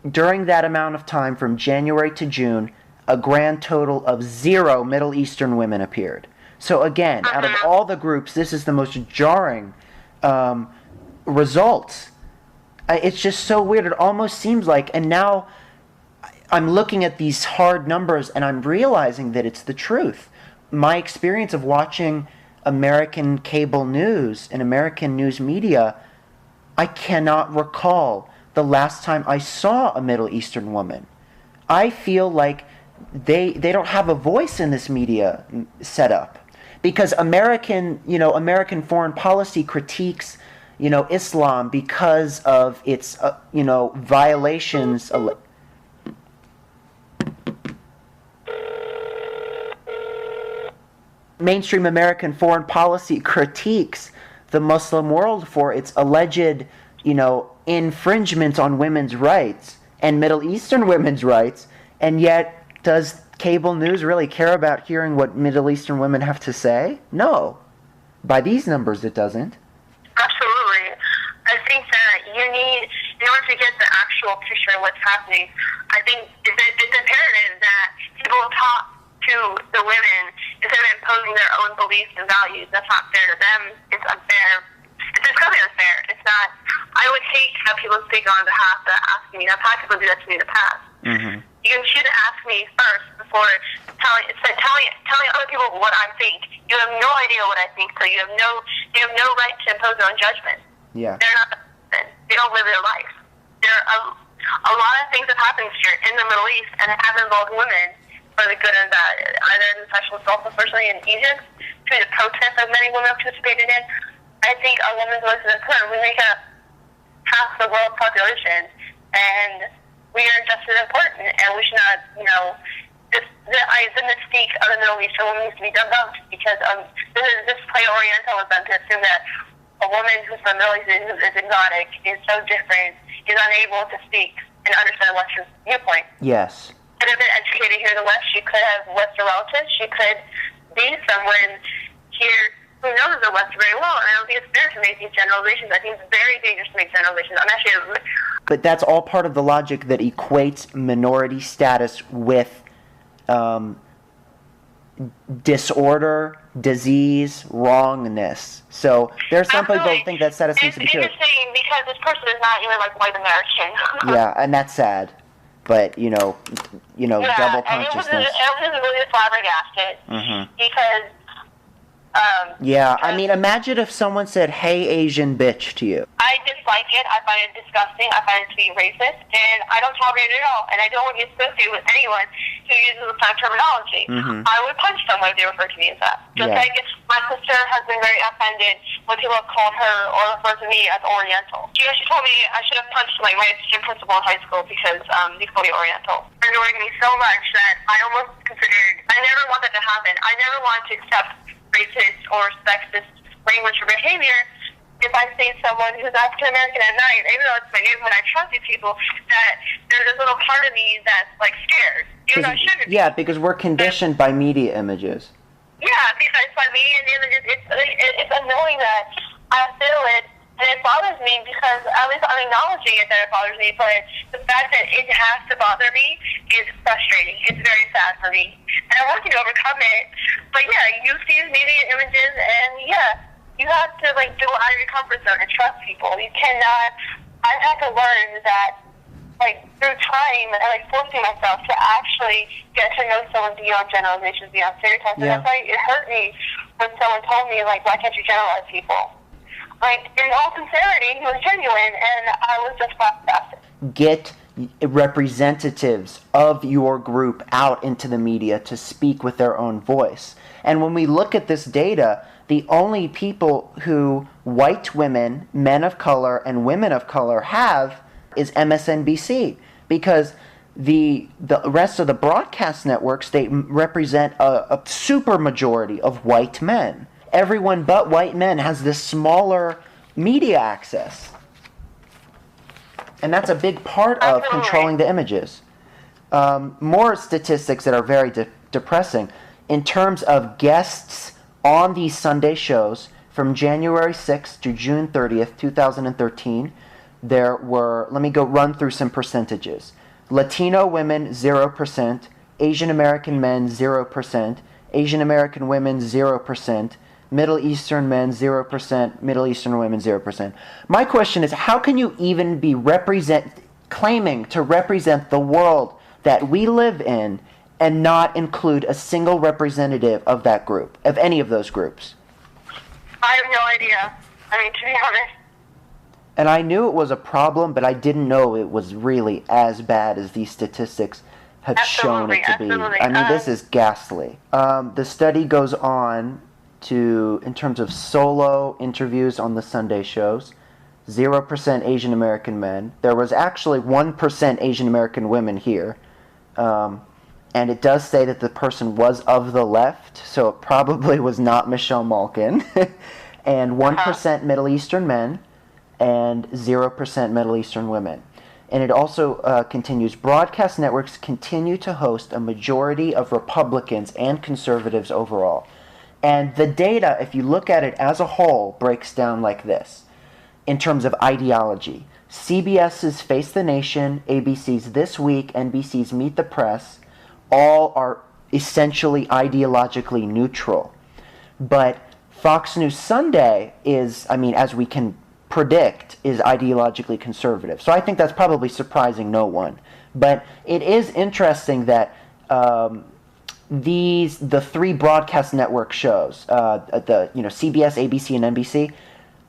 During that amount of time, from January to June, a grand total of 0 Middle Eastern women appeared. So again, out of all the groups, this is the most jarring results. It's just so weird. It almost seems like, and now I'm looking at these hard numbers and I'm realizing that it's the truth. My experience of watching American cable news and American news media, I cannot recall the last time I saw a Middle Eastern woman. I feel like they don't have a voice in this media setup, because American foreign policy critiques, Islam because of its, violations. Mainstream American foreign policy critiques the Muslim world for its alleged, infringement on women's rights and Middle Eastern women's rights, and yet does cable news really care about hearing what Middle Eastern women have to say? No. By these numbers, it doesn't. Absolutely. I think that you need, in order to get the actual picture of what's happening, I think it's imperative that people talk to the women instead of imposing their own beliefs and values. That's not fair to them. It's unfair. It's totally unfair. It's not. I would hate to have people speak on behalf of asking me. I've had people do that to me in the past. Mm-hmm. You should ask me first before telling other people what I think. You have no idea what I think, so you have no right to impose your own judgment. Yeah. They're not. They don't live their life. There are a lot of things that happen here in the Middle East, and it have involved women for the good and bad. Either in sexual assault, especially in Egypt, to the protests that many women participated in. I think a woman's voice is important. We make up half the world's population, and we are just as important, and we should not, the mystique of the Middle Eastern woman needs to be debunked, because this play Orientalism to assume that a woman who's from the Middle East is exotic, is so different, is unable to speak and understand Western viewpoint. Yes. She could have been educated here in the West. She could have Western relatives. She could be someone here who knows the West very well. And I don't think it's fair to make these generalizations. I think it's very dangerous to make generalizations. But that's all part of the logic that equates minority status with disorder, disease, wrongness. So there are some people who think that status needs to be true. It's interesting because this person is not even white American. Yeah, and that's sad. But double consciousness. And it was really flabbergasted because. I mean, imagine if someone said, "Hey, Asian bitch," to you. I dislike it. I find it disgusting. I find it to be racist, and I don't tolerate it at all. And I don't want to be associated with anyone who uses this kind of terminology. I would punch someone if they refer to me as that. Just like my sister has been very offended when people have called her or referred to me as Oriental. She told me I should have punched my gym principal in high school because he called me Oriental. It annoyed me so much that I almost considered. I never want that to happen. I never wanted to accept racist or sexist language or behavior if I see someone who's African American at night, even though it's my neighborhood, I trust these people, that there's this little part of me that's scared. Even though I shouldn't. Yeah, because we're conditioned by media images. Yeah, because by media images, it's annoying that I feel it, and it bothers me because at least I'm acknowledging it that it bothers me, but the fact that it has to bother me is frustrating. It's very sad for me. And I want you to overcome it. But yeah, you see these media images, and you have to go out of your comfort zone and trust people. You cannot. I've had to learn that through time and forcing myself to actually get to know someone beyond generalizations, beyond stereotypes. And that's why it hurt me when someone told me why can't you generalize people? In all sincerity, he was genuine, and I was just flabbergasted. get representatives of your group out into the media to speak with their own voice. And when we look at this data, the only people who white women, men of color, and women of color have is MSNBC, because the rest of the broadcast networks, they represent a super majority of white men. Everyone but white men has this smaller media access. And that's a big part of controlling the images. More statistics that are very depressing. In terms of guests on these Sunday shows, from January 6th to June 30th, 2013, there were, let me go run through some percentages. Latino women, 0%. Asian American men, 0%. Asian American women, 0%. Middle Eastern men, 0%. Middle Eastern women, 0%. My question is, how can you even be claiming to represent the world that we live in and not include a single representative of that group, of any of those groups? I have no idea. I mean, to be honest. And I knew it was a problem, but I didn't know it was really as bad as these statistics have shown it to be. I mean, this is ghastly. The study goes on to, in terms of solo interviews on the Sunday shows, 0% Asian American men. There was actually 1% Asian American women here. And it does say that the person was of the left, so it probably was not Michelle Malkin. And 1% Middle Eastern men and 0% Middle Eastern women. And it also continues, broadcast networks continue to host a majority of Republicans and conservatives overall. And the data, if you look at it as a whole, breaks down like this. In terms of ideology, CBS's Face the Nation, ABC's This Week, NBC's Meet the Press, all are essentially ideologically neutral. But Fox News Sunday is, I mean, as we can predict, is ideologically conservative. So I think that's probably surprising no one. But it is interesting that the three broadcast network shows, CBS, ABC, and NBC,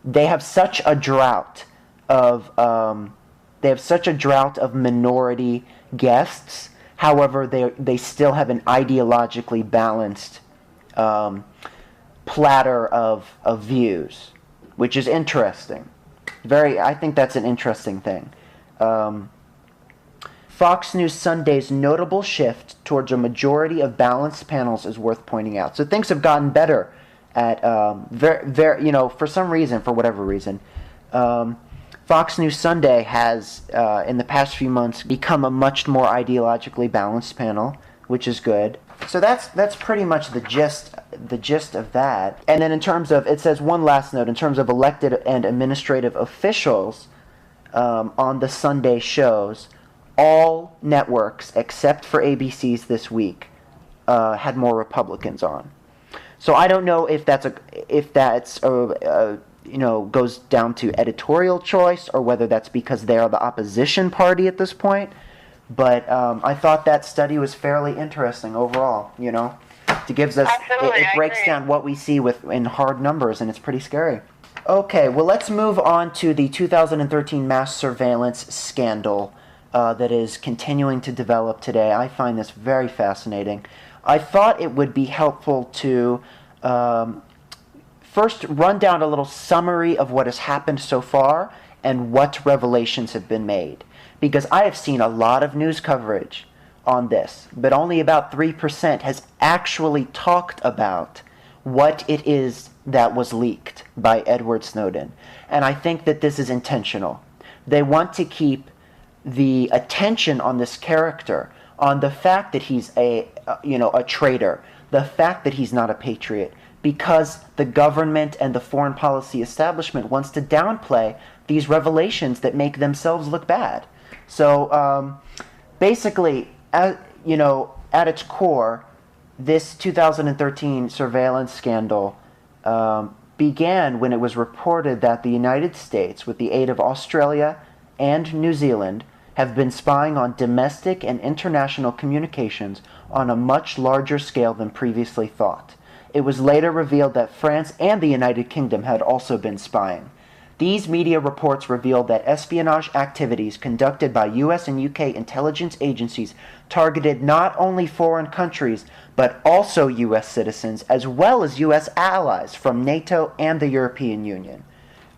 they have such a drought of minority guests. However, they still have an ideologically balanced platter of views, which is interesting. I think that's an interesting thing. Fox News Sunday's notable shift towards a majority of balanced panels is worth pointing out. So things have gotten better at for some reason, for whatever reason. Fox News Sunday has, in the past few months, become a much more ideologically balanced panel, which is good. So that's pretty much the gist of that. And then in terms of, it says one last note, in terms of elected and administrative officials on the Sunday shows, all networks except for ABC's This Week had more Republicans on. So I don't know if that's goes down to editorial choice or whether that's because they are the opposition party at this point. But I thought that study was fairly interesting overall. It gives us, it breaks down what we see in hard numbers, and it's pretty scary. Okay, well, let's move on to the 2013 mass surveillance scandal that is continuing to develop today. I find this very fascinating. I thought it would be helpful to first run down a little summary of what has happened so far and what revelations have been made. Because I have seen a lot of news coverage on this, but only about 3% has actually talked about what it is that was leaked by Edward Snowden. And I think that this is intentional. They want to keep the attention on this character, on the fact that he's a traitor, the fact that he's not a patriot, because the government and the foreign policy establishment wants to downplay these revelations that make themselves look bad. So basically, at its core, this 2013 surveillance scandal began when it was reported that the United States, with the aid of Australia and New Zealand, have been spying on domestic and international communications on a much larger scale than previously thought. It was later revealed that France and the United Kingdom had also been spying. These media reports revealed that espionage activities conducted by U.S. and U.K. intelligence agencies targeted not only foreign countries, but also U.S. citizens, as well as U.S. allies from NATO and the European Union.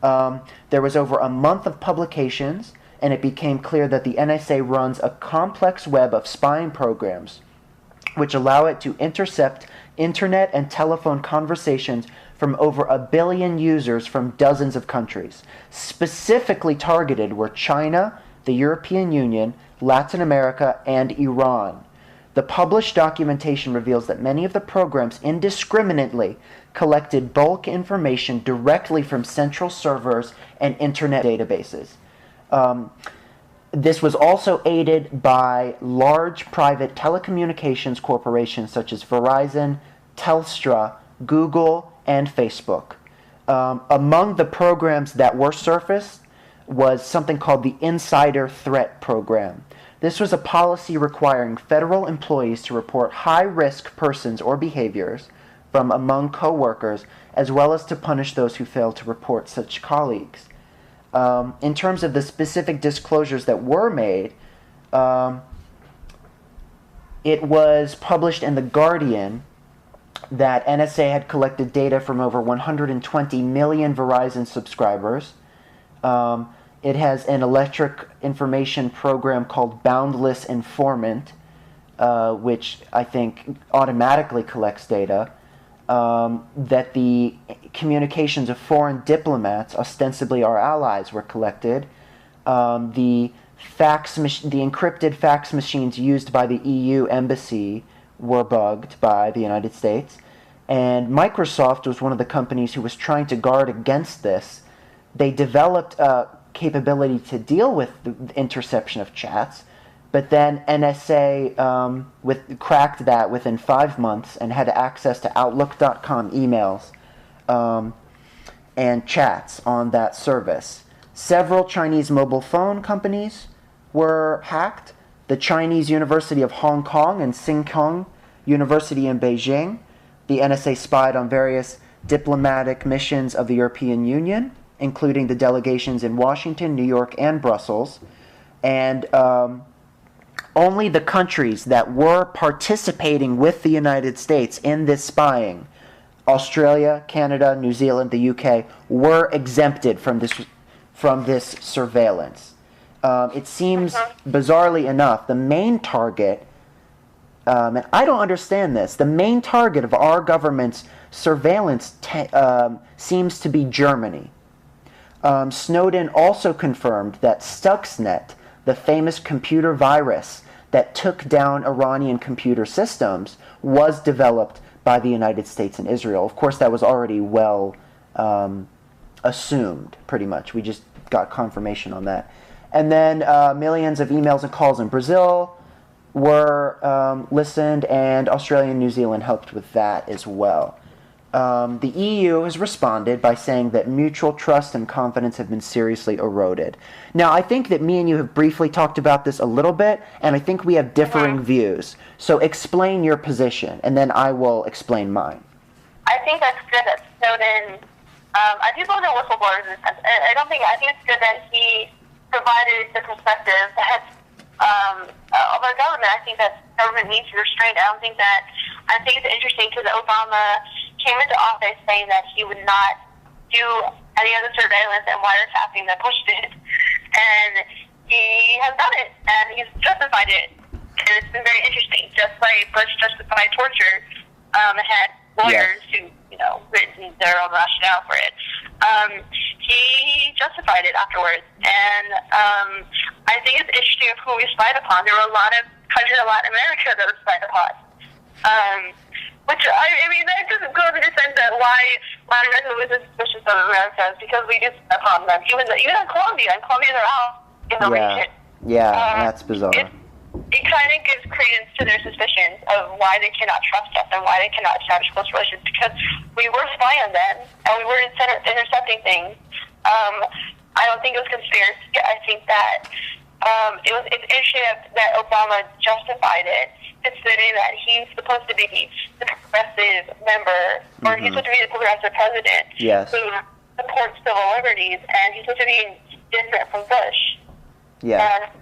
There was over a month of publications, and it became clear that the NSA runs a complex web of spying programs which allow it to intercept internet and telephone conversations from over 1 billion users from dozens of countries. Specifically targeted were China, the European Union, Latin America, and Iran. The published documentation reveals that many of the programs indiscriminately collected bulk information directly from central servers and internet databases. This was also aided by large private telecommunications corporations such as Verizon, Telstra, Google, and Facebook. Among the programs that were surfaced was something called the Insider Threat Program. This was a policy requiring federal employees to report high-risk persons or behaviors from among co-workers, as well as to punish those who failed to report such colleagues. In terms of the specific disclosures that were made, it was published in The Guardian that NSA had collected data from over 120 million Verizon subscribers. It has an electric information program called Boundless Informant, which I think automatically collects data. That the communications of foreign diplomats, ostensibly our allies, were collected. The encrypted fax machines used by the EU embassy were bugged by the United States. And Microsoft was one of the companies who was trying to guard against this. They developed a capability to deal with the interception of chats, but then NSA cracked that within 5 months and had access to Outlook.com emails and chats on that service. Several Chinese mobile phone companies were hacked. The Chinese University of Hong Kong and Singkong University in Beijing. The NSA spied on various diplomatic missions of the European Union, including the delegations in Washington, New York, and Brussels. And only the countries that were participating with the United States in this spying, Australia, Canada, New Zealand, the UK, were exempted from this surveillance. It seems, bizarrely enough, the main target, and I don't understand this, the main target of our government's surveillance seems to be Germany. Snowden also confirmed that Stuxnet, the famous computer virus that took down Iranian computer systems, was developed by the United States and Israel. Of course, that was already well assumed, pretty much. We just got confirmation on that. And then millions of emails and calls in Brazil were listened, and Australia and New Zealand helped with that as well. The EU has responded by saying that mutual trust and confidence have been seriously eroded. Now, I think that me and you have briefly talked about this a little bit, and I think we have differing views. So explain your position, and then I will explain mine. I think that's good that Snowden, I do believe in whistleblowers in a sense. I think it's good that he provided the perspective that of our government. I think that government needs restraint. I think it's interesting because Obama came into office saying that he would not do any other surveillance and wiretapping that Bush did. And he has done it, and he's justified it. And it's been very interesting. Just like Bush justified torture, had lawyers who, written their own rationale for it. He justified it afterwards. And I think it's interesting of who we spied upon. There were a lot of countries in Latin America that were spied upon. Which, that doesn't go to the sense that why Latin America was suspicious of America, because we do spy upon them. Even in Colombia, and Colombia they're out in the region. Yeah, that's bizarre. It kind of gives credence to their suspicions of why they cannot trust us and why they cannot establish close relations, because we were spying on them and we were intercepting things. I don't think it was conspiracy. I think that it's interesting that Obama justified it, considering that he's supposed to be the progressive member, or he's supposed to be the progressive president, yes, who supports civil liberties, and he's supposed to be different from Bush. Yeah. And,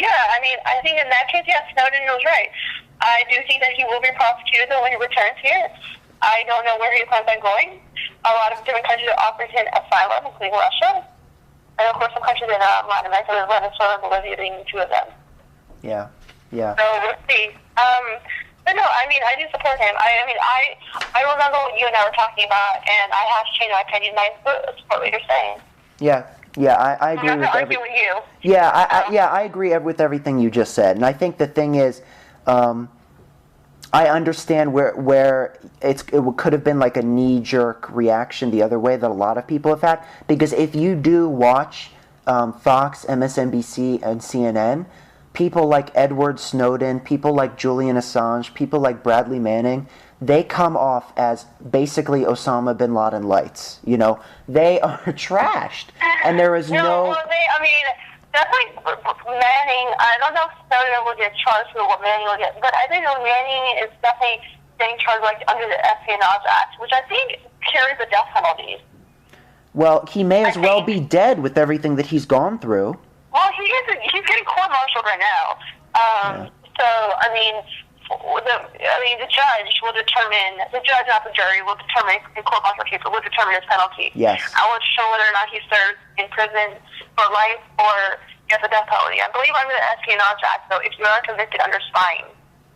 I mean, I think in that case, yes, Snowden was right. I do think that he will be prosecuted when he returns here. I don't know where he plans on going. A lot of different countries have offered him asylum, including Russia. And, of course, some countries in Latin America, Venezuela and Bolivia being two of them. Yeah. Yeah. So we'll see. But no, I mean, I do support him. I mean, I remember what you and I were talking about, and I have to change my opinion. I support what you're saying. Yeah. Yeah, I agree with everything. With you. Yeah, I agree with everything you just said, and I think the thing is, I understand where it could have been like a knee-jerk reaction the other way that a lot of people have had, because if you do watch Fox, MSNBC, and CNN, people like Edward Snowden, people like Julian Assange, people like Bradley Manning, they come off as basically Osama bin Laden lights. You know, they are trashed, and there is no. Well, I mean, definitely Manning. I don't know if Snowden will get charged with what Manning will get, but I think Manning is definitely getting charged like under the Espionage Act, which I think carries the death penalty. Well, he may as well be dead with everything that he's gone through. Well, he's getting court-martialed right now. So, I mean, the judge will determine, the judge, not the jury, will determine, in court-martial case, will determine his penalty. Yes. I will show whether or not he serves in prison for life or gets a death penalty. I believe under the Espionage Act, though, if you are convicted under spying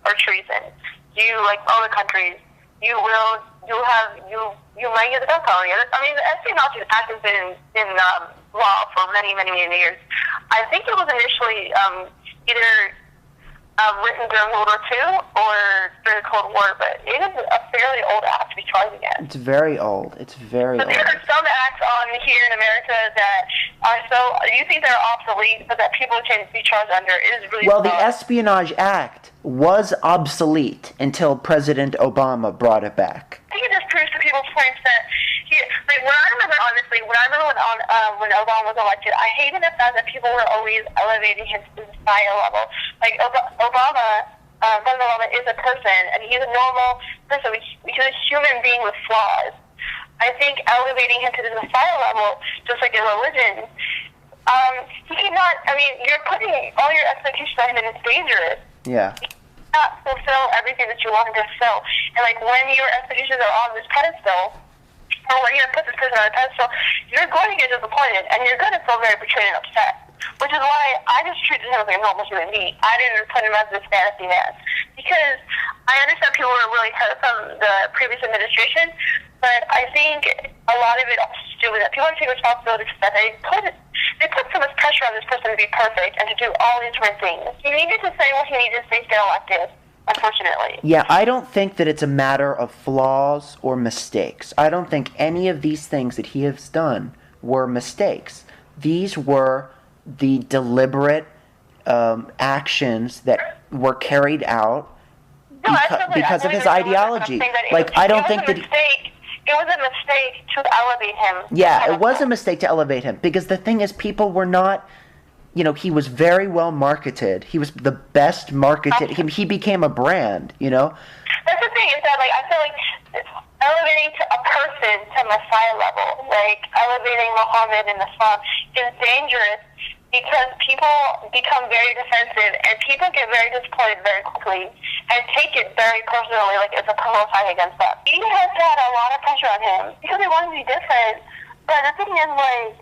or treason, you, like other countries, you might get the death penalty. I mean, the Espionage Act has been in law for many, many, many years. I think it was initially either written during World War II or during the Cold War, but it is a fairly old act to be charged against. It's very old. It's very old. There are some acts on here in America that are so, you think they're obsolete, but that people can be charged under. It is really well, the Espionage Act was obsolete until President Obama brought it back. I think it just proves to people's points that when I remember when Obama was elected, I hated the fact that people were always elevating him to the higher level. Like President Obama is a person, and he's a normal person. He's a human being with flaws. I think elevating him to the higher level, just like in religion, he cannot. I mean, you're putting all your expectations on him, and it's dangerous. Yeah. He cannot fulfill everything that you want him to fulfill, and like when your expectations are on this pedestal, or when you're put this person on a pedestal, you're going to get disappointed, and you're going to feel very betrayed and upset. Which is why I just treated him like a normal human being. I didn't put him as this fantasy man. Because I understand people were really hurt from the previous administration, but I think a lot of it has to do with that. People have to take responsibility for that. They put so much pressure on this person to be perfect and to do all these different things. He needed to say what he needed to say to get elected. Unfortunately. Yeah, I don't think that it's a matter of flaws or mistakes. I don't think any of these things that he has done were mistakes. These were the deliberate actions that were carried out because of his ideology. Like, I don't think that... It was a mistake to elevate him. Yeah, it was a mistake to elevate him because the thing is, people were not... You know, he was very well marketed. He was the best marketed. He became a brand, you know? That's the thing, is that, like, I feel like elevating to a person to Messiah level, like elevating Muhammad and Islam, is dangerous because people become very defensive and people get very disappointed very quickly and take it very personally, like it's a personal attack against them. He has had a lot of pressure on him because he wants to be different, but the thing is, like,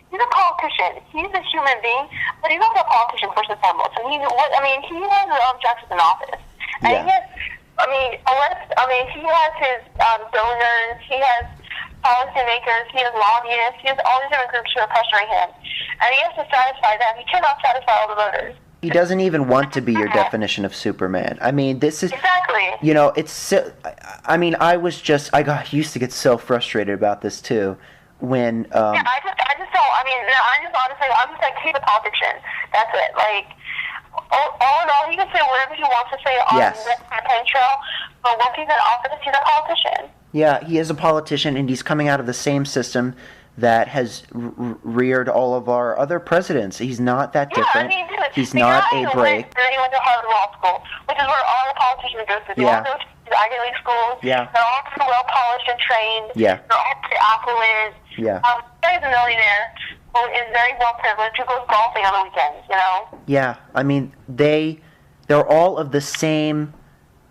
he's a politician. He's a human being, but he's also a politician first and foremost. And he has objectives in office. And he has, he has his donors, he has policymakers, he has lobbyists, he has all these different groups who are pressuring him. And he has to satisfy them. He cannot satisfy all the voters. He doesn't even want to be your definition of Superman. I mean, this is... Exactly. You know, it's... I mean, I used to get so frustrated about this, too. When I just don't. I mean, I just honestly, I'm just like, he's a politician. That's it. Like, all in all, he can say whatever he wants to say on the campaign trail. But once he's in office, he's a politician. Yeah, he is a politician, and he's coming out of the same system that has reared all of our other presidents. He's not that different. He's not a break. And then he went to Harvard Law School, which is where all the politicians go to. They all go to these Ivy League schools. Yeah. They're all pretty well polished and trained. Yeah. They're all pretty affluent. Yeah. He's a millionaire who is very well privileged, who goes golfing on the weekends, you know? Yeah, I mean, they're all of the same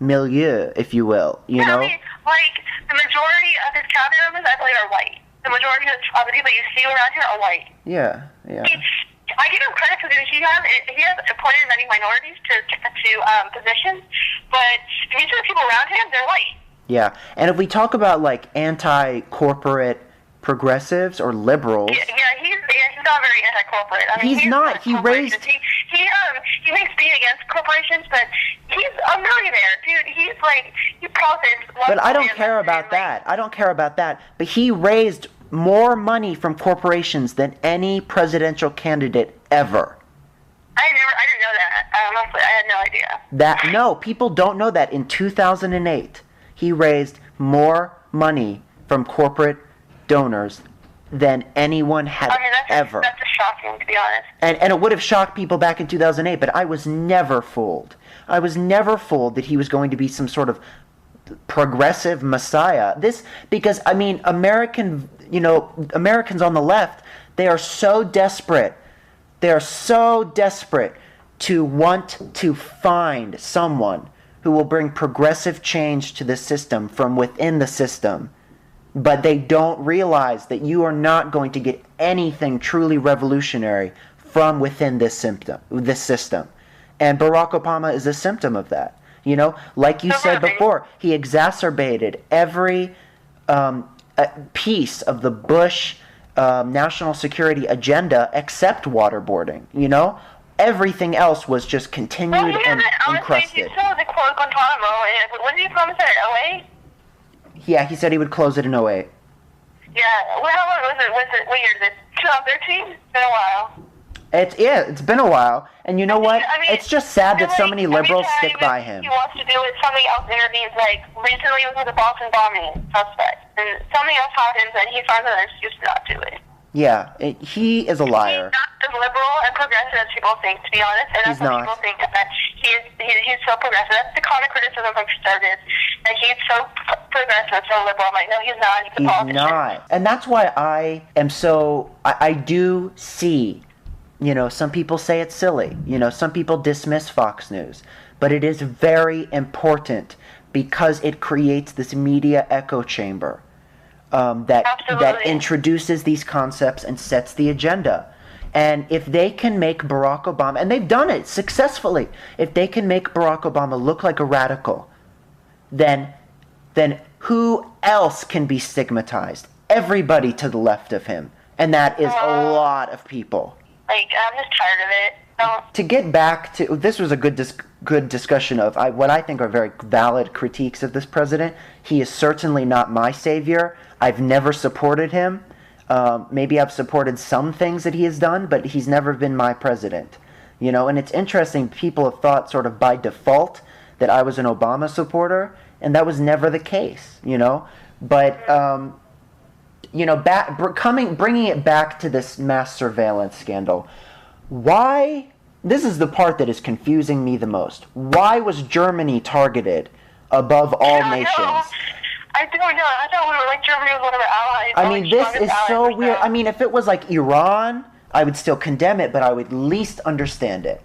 milieu, if you will, you know? I mean, like, the majority of his cabinet members, I believe, are white. The majority of the people you see around here are white. Yeah. I give him credit because he has appointed many minorities to positions, but if you see the people around him, they're white. Yeah, and if we talk about, like, anti-corporate progressives or liberals... Yeah, he's not very anti-corporate. I mean, he's not. He raised... He makes being against corporations, but he's a millionaire, dude. He's like, he profits... But I don't care about that. I don't care about that. But he raised more money from corporations than any presidential candidate ever. I didn't know that. Honestly, I had no idea. No, people don't know that. In 2008, he raised more money from corporate donors than anyone had ever. That's just shocking, to be honest. And it would have shocked people back in 2008, but I was never fooled. I was never fooled that he was going to be some sort of progressive messiah. Because, I mean, Americans on the left, they are so desperate. They are so desperate to want to find someone who will bring progressive change to the system from within the system. But they don't realize that you are not going to get anything truly revolutionary from within this system. And Barack Obama is a symptom of that. You know, like you said before, he exacerbated every piece of the Bush national security agenda except waterboarding. You know, everything else was just continued and encrusted. He still has a quote Guantanamo. When did he promise that? 08? Yeah, he said he would close it in 08. Yeah. Well, how long was it? What year is it? 2013? It's been a while. It's been a while. And you know what? I mean, it's just sad that so many liberals stick by him. He wants to do it. Something else intervenes. Like, recently it was with a Boston bombing suspect. And something else happens, and he finds an excuse to not do it. Yeah, he is a liar. He's not as liberal and progressive as people think, to be honest. And that's what people think, that he's so progressive. That's the common criticism from conservatives. That he's so progressive, so liberal. I'm like, no, he's not. He's a politician. Not. And that's why I am so... I do see... You know, some people say it's silly. You know, some people dismiss Fox News. But it is very important because it creates this media echo chamber that introduces these concepts and sets the agenda. And if they can make Barack Obama, and they've done it successfully, if they can make Barack Obama look like a radical, then who else can be stigmatized? Everybody to the left of him. And that is a lot of people. Like, I'm just tired of it. So. To get back to, this was a good discussion of what I think are very valid critiques of this president. He is certainly not my savior. I've never supported him. Maybe I've supported some things that he has done, but he's never been my president. You know, and it's interesting, people have thought sort of by default that I was an Obama supporter, and that was never the case, you know. But, you know, bringing it back to this mass surveillance scandal, why, this is the part that is confusing me the most, why was Germany targeted above all nations? I don't know. I thought we were like Germany was one of our allies. I mean, this is so weird. I mean, if it was like Iran, I would still condemn it, but I would at least understand it.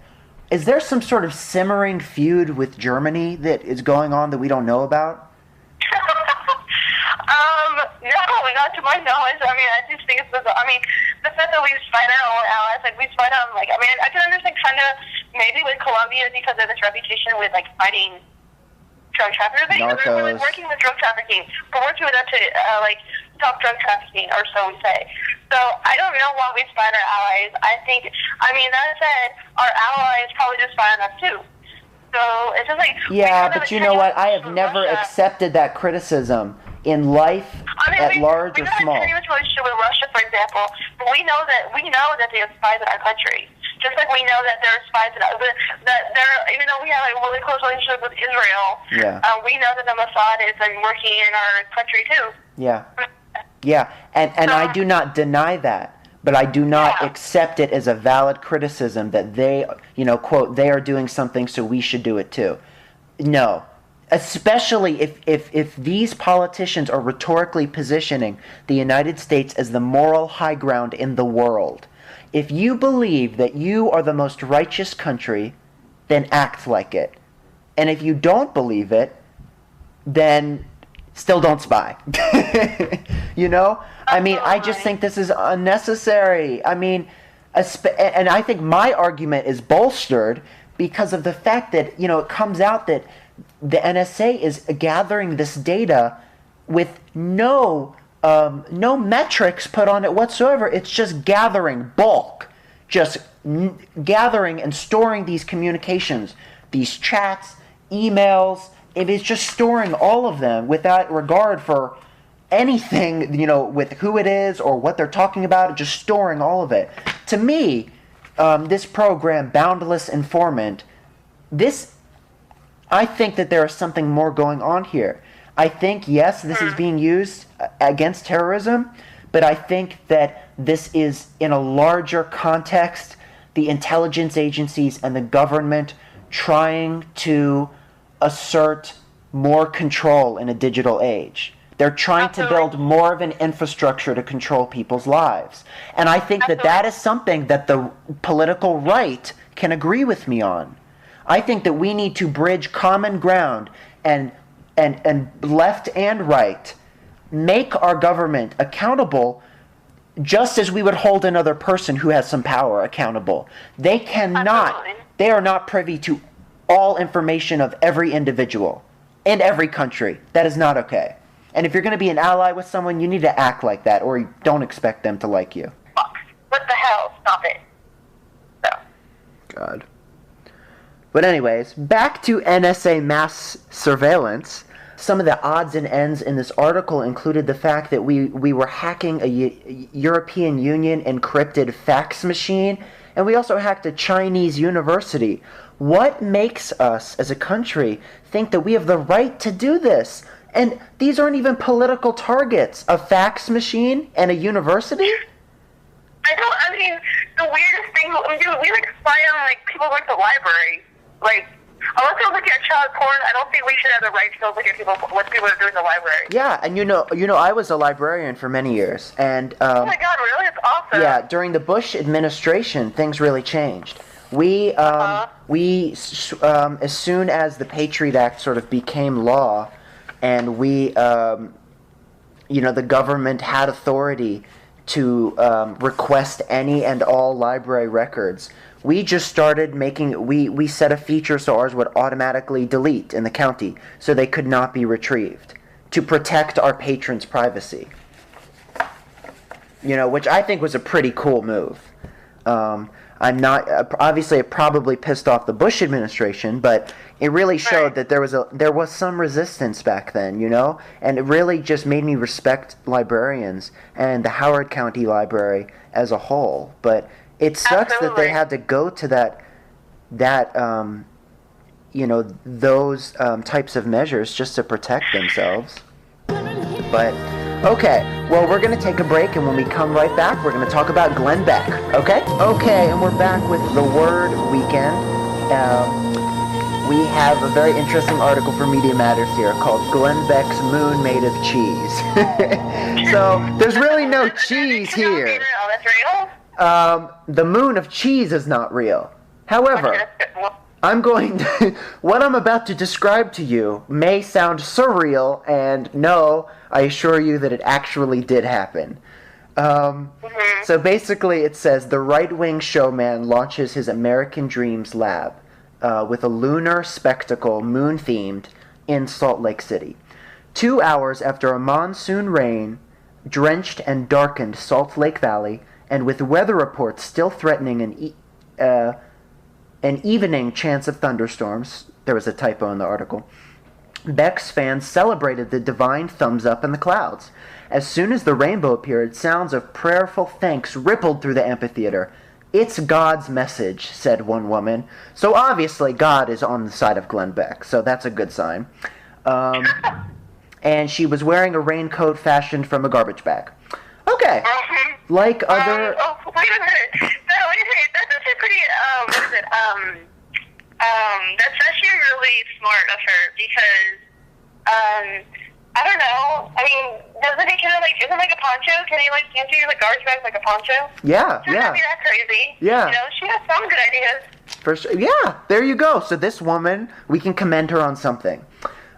Is there some sort of simmering feud with Germany that is going on that we don't know about? No, not to my knowledge. I mean, I just think it's bizarre. I mean, the fact that we fight our own allies, like we fight on, like, I mean, I can understand kind of maybe with Colombia because of its reputation with like fighting drug traffickers. They're like working with drug trafficking. We're working with them to like stop drug trafficking, or so we say. So I don't know why we spy on our allies. I think, I mean, that said, our allies probably just spy on us too. So it's just like, yeah, but you know what? I have never accepted that criticism in life, at large or small. We have a relationship with Russia, for example, but we know that they have spies in our country. Just like we know that there are spies in even though we have a really close relationship with Israel, we know that the Mossad is working in our country too. Yeah, yeah, and I do not deny that, but I do not accept it as a valid criticism that they, you know, quote, they are doing something so we should do it too. No, especially if these politicians are rhetorically positioning the United States as the moral high ground in the world. If you believe that you are the most righteous country, then act like it. And if you don't believe it, then still don't spy. You know? I mean, I just think this is unnecessary. I mean, and I think my argument is bolstered because of the fact that, you know, it comes out that the NSA is gathering this data with no metrics put on it whatsoever. It's just gathering bulk, just gathering and storing these communications, these chats, emails. It is just storing all of them without regard for anything, you know, with who it is or what they're talking about, just storing all of it. To me, this program, Boundless Informant, I think that there is something more going on here. I think, yes, this is being used against terrorism, but I think that this is, in a larger context, the intelligence agencies and the government trying to assert more control in a digital age. They're trying to build more of an infrastructure to control people's lives. And I think that that is something that the political right can agree with me on. I think that we need to bridge common ground and left and right, make our government accountable just as we would hold another person who has some power accountable. They are not privy to all information of every individual in every country. That is not okay. And if you're going to be an ally with someone, you need to act like that, or you don't expect them to like you. What the hell? Stop it. So. God. But anyways, back to NSA mass surveillance. Some of the odds and ends in this article included the fact that we were hacking a European Union encrypted fax machine, and we also hacked a Chinese university. What makes us, as a country, think that we have the right to do this? And these aren't even political targets. A fax machine and a university? I mean, the weirdest thing, we like spy on, like, people going to the library. Like, unless they're looking at child porn, I don't think we should have the right to look at what people are doing in the library. Yeah, and you know, I was a librarian for many years, and oh my God, really? That's awesome. Yeah, during the Bush administration, things really changed. As soon as the Patriot Act sort of became law, and the government had authority to request any and all library records, we just started we set a feature so ours would automatically delete in the county so they could not be retrieved to protect our patrons' privacy. You know, which I think was a pretty cool move. Obviously it probably pissed off the Bush administration, but it really showed that there was some resistance back then, you know? And it really just made me respect librarians and the Howard County Library as a whole. But it sucks that they had to go to those types of measures just to protect themselves. But, okay, well, we're going to take a break, and when we come right back, we're going to talk about Glenn Beck, okay? Okay, and we're back with the Word Weekend. We have a very interesting article for Media Matters here called Glenn Beck's Moon Made of Cheese. So, there's really no cheese here. Oh, that's real? The moon of cheese is not real. However, what I'm about to describe to you may sound surreal, and no, I assure you that it actually did happen. So basically it says, the right-wing showman launches his American Dreams lab with a lunar spectacle, moon-themed, in Salt Lake City. 2 hours after a monsoon rain drenched and darkened Salt Lake Valley, and with weather reports still threatening an evening chance of thunderstorms, there was a typo in the article, Beck's fans celebrated the divine thumbs up in the clouds. As soon as the rainbow appeared, sounds of prayerful thanks rippled through the amphitheater. "It's God's message," said one woman. So obviously God is on the side of Glenn Beck, so that's a good sign. And she was wearing a raincoat fashioned from a garbage bag. Okay. Like other... wait a minute. No, wait a minute. That's actually pretty, what is it? That's actually really smart of her because, I don't know. I mean, doesn't it kind of like, isn't like a poncho? Can't you use like garbage bags like a poncho? Yeah, Shouldn't that be that crazy? Yeah. You know, she has some good ideas. For sure. Yeah, there you go. So this woman, we can commend her on something.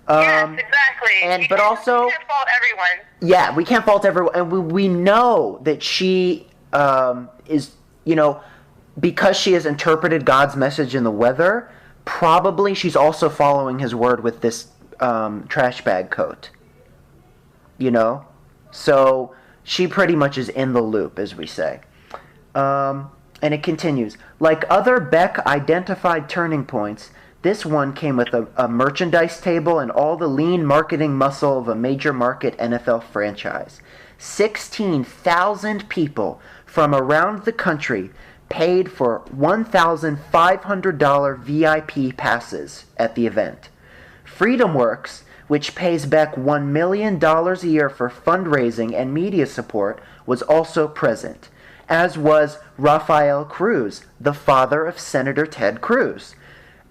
Yes, exactly. But also, we can't fault everyone. Yeah, we can't fault everyone, and we know that she is, because she has interpreted God's message in the weather. Probably she's also following His word with this trash bag coat. So she pretty much is in the loop, as we say. And it continues. Like other Beck identified turning points, this one came with a merchandise table and all the lean marketing muscle of a major market NFL franchise. 16,000 people from around the country paid for $1,500 VIP passes at the event. FreedomWorks, which pays Beck $1 million a year for fundraising and media support, was also present, as was Rafael Cruz, the father of Senator Ted Cruz.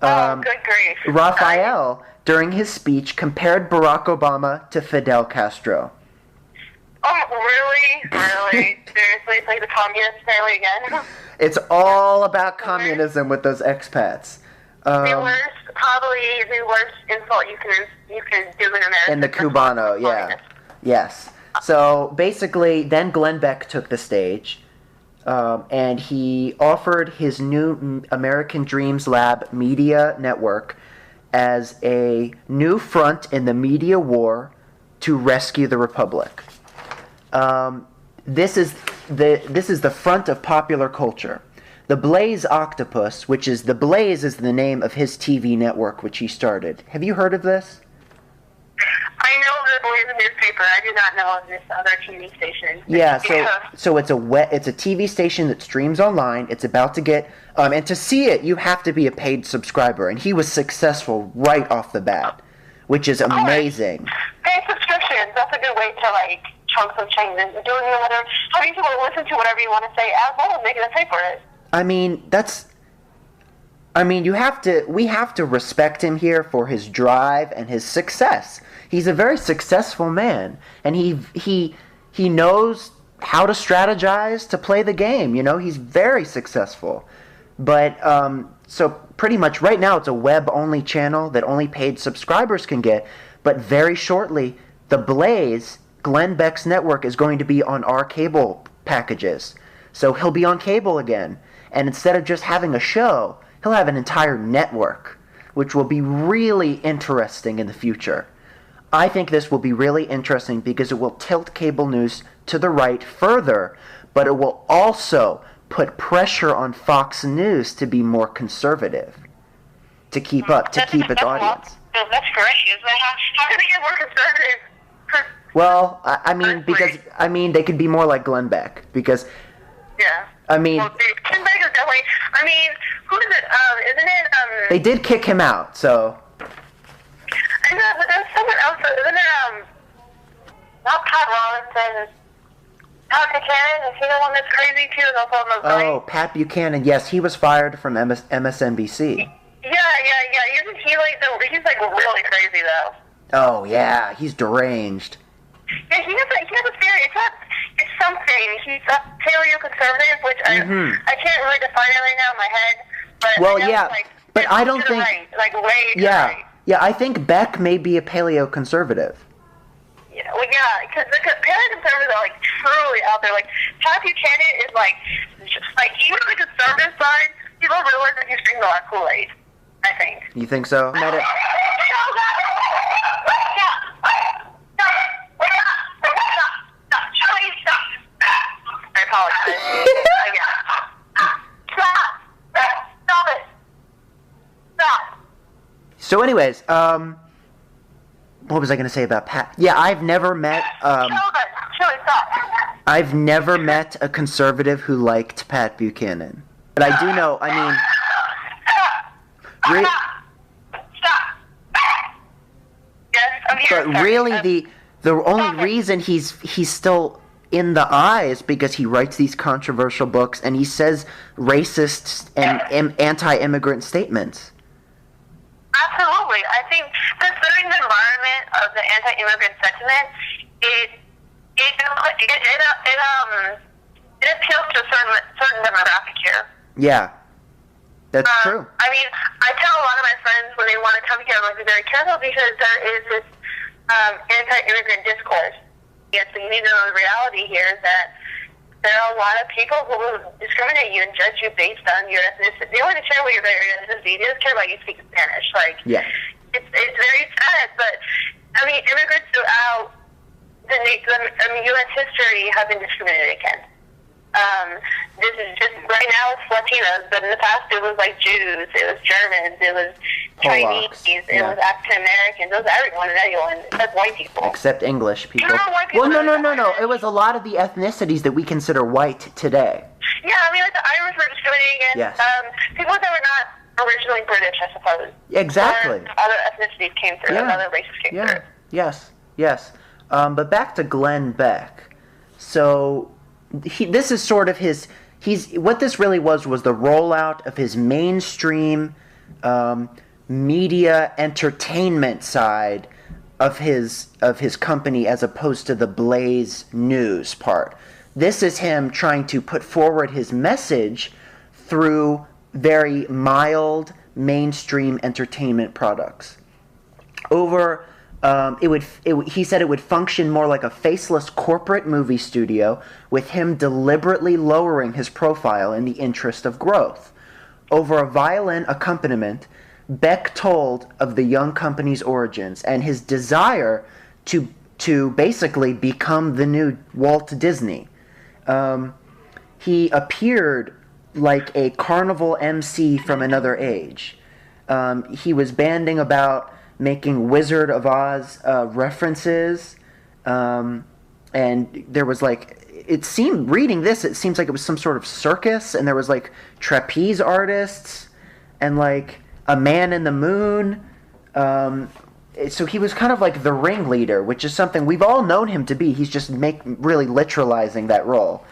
Good grief. Rafael, during his speech, compared Barack Obama to Fidel Castro. Oh, really? Seriously? It's like the communist family again? It's all about communism with those expats. Probably the worst insult you can do in America. In the Cubano, yeah. Yes. So basically, then Glenn Beck took the stage, and he offered his new American Dreams Lab media network as a new front in the media war to rescue the republic. This is the front of popular culture. The Blaze Octopus, which is the Blaze is the name of his TV network, which he started. Have you heard of this? I know the Blaze newspaper. I do not know of this other TV station. Yeah, so it's a TV station that streams online. It's about to get and to see it, you have to be a paid subscriber, and he was successful right off the bat, which is amazing. Paid subscriptions. That's a good way to chunk some change and doing whatever. Having people listen to whatever you want to say as well as making them pay for it. We have to respect him here for his drive and his success. He's a very successful man, and he knows how to strategize to play the game. He's very successful. But so pretty much right now it's a web-only channel that only paid subscribers can get. But very shortly, the Blaze, Glenn Beck's network, is going to be on our cable packages. So he'll be on cable again. And instead of just having a show, he'll have an entire network, which will be really interesting in the future. I think this will be really interesting because it will tilt cable news to the right further, but it will also put pressure on Fox News to be more conservative, to keep its audience. That's great. How can they get more conservative? Well, they could be more like Glenn Beck, because... Yeah. Ken Beck is definitely... who is it? Isn't it... They did kick him out, so... I know, but there's someone else. Isn't it, not Pat Robinson, Pat Buchanan? Is he the one that's crazy, too? And also on the Oh, Pat Buchanan. Yes, he was fired from MSNBC. Yeah. Isn't he he's really crazy, though. Oh, yeah. He's deranged. Yeah, he has a theory. It's something. He's a paleo-conservative, which I can't really define it right now in my head. But well, I know yeah. But I don't think... Right, way to the right. Yeah, I think Beck may be a paleo-conservative. Yeah, because paleo-conservatives are truly out there. Pat Buchanan is even on the conservative side, people realize that he's drinking a lot of Kool-Aid, I think. You think so? I apologize. Stop it. Stop. So anyways, what was I going to say about Pat? Yeah, I've never met I've never met a conservative who liked Pat Buchanan. But I do know, Stop. Yes, I'm here. But really the only reason he's still in the eye is because he writes these controversial books and he says racist and anti-immigrant statements. exactly. I think the certain environment of the anti-immigrant sentiment, it appeals to a certain demographic here. Yeah, that's true. I mean, I tell a lot of my friends when they want to come here, like, be very careful because there is this anti-immigrant discourse. Yes, so you need to know the reality here is that there are a lot of people who will discriminate you and judge you based on your ethnicity. They only care what your ethnicity. They don't care about you speaking Spanish. Like, yeah. It's very sad, but I mean, immigrants throughout U.S. history have been discriminated against. This is just right now it's Latinos, but in the past it was like Jews, it was Germans, it was Chinese, it was African Americans, it was everyone and anyone except white people. Except English people. White people Well, no. It was a lot of the ethnicities that we consider white today. Yeah, I mean, like the Irish were discriminating against people that were not originally British, I suppose. Exactly. Or other ethnicities came through, and other races came through. Yes. But back to Glenn Beck. So this is sort of his. What this really was the rollout of his mainstream media entertainment side of his company, as opposed to the Blaze News part. This is him trying to put forward his message through very mild mainstream entertainment products. He said it would function more like a faceless corporate movie studio, with him deliberately lowering his profile in the interest of growth. Over a violin accompaniment, Beck told of the young company's origins and his desire to basically become the new Walt Disney. He appeared like a carnival MC from another age. He was banding about making Wizard of Oz references, and there was it seemed like it was some sort of circus, and there was trapeze artists and a man in the moon. So he was kind of like the ringleader, which is something we've all known him to be. He's just really literalizing that role.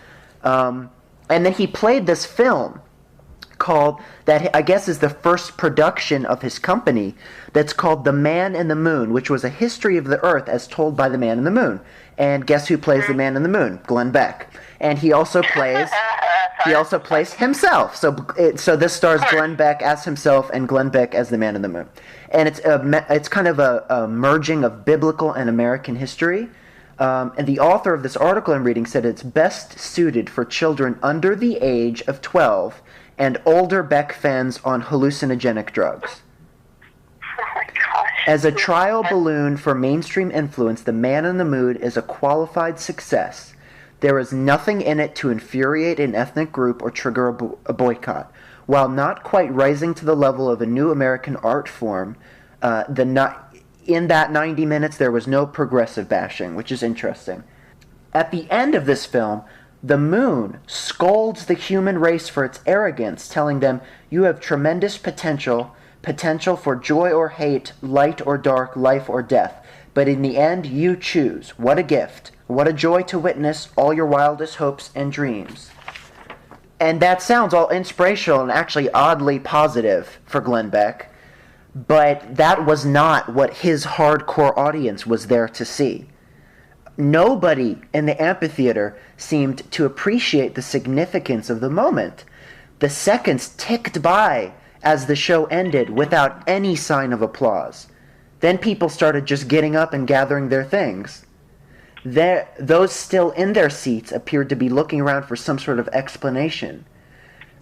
And then he played this film called, that I guess is the first production of his company, that's called The Man in the Moon, which was a history of the Earth as told by the Man in the Moon. And guess who plays the Man in the Moon? Glenn Beck. And he also plays himself. So this stars Glenn Beck as himself and Glenn Beck as the Man in the Moon. And it's kind of a merging of biblical and American history. And the author of this article I'm reading said it's best suited for children under the age of 12 and older Beck fans on hallucinogenic drugs. Oh my gosh. As a trial balloon for mainstream influence, The Man in the Moon is a qualified success. There is nothing in it to infuriate an ethnic group or trigger a boycott. While not quite rising to the level of a new American art form, in that 90 minutes there was no progressive bashing, which is interesting. At the end of this film, the moon scolds the human race for its arrogance, telling them, "You have tremendous potential for joy or hate, light or dark, life or death. But in the end, you choose. What a gift. What a joy to witness all your wildest hopes and dreams." And that sounds all inspirational and actually oddly positive for Glenn Beck. But that was not what his hardcore audience was there to see. Nobody in the amphitheater seemed to appreciate the significance of the moment. The seconds ticked by as the show ended without any sign of applause. Then people started just getting up and gathering their things. Those still in their seats appeared to be looking around for some sort of explanation.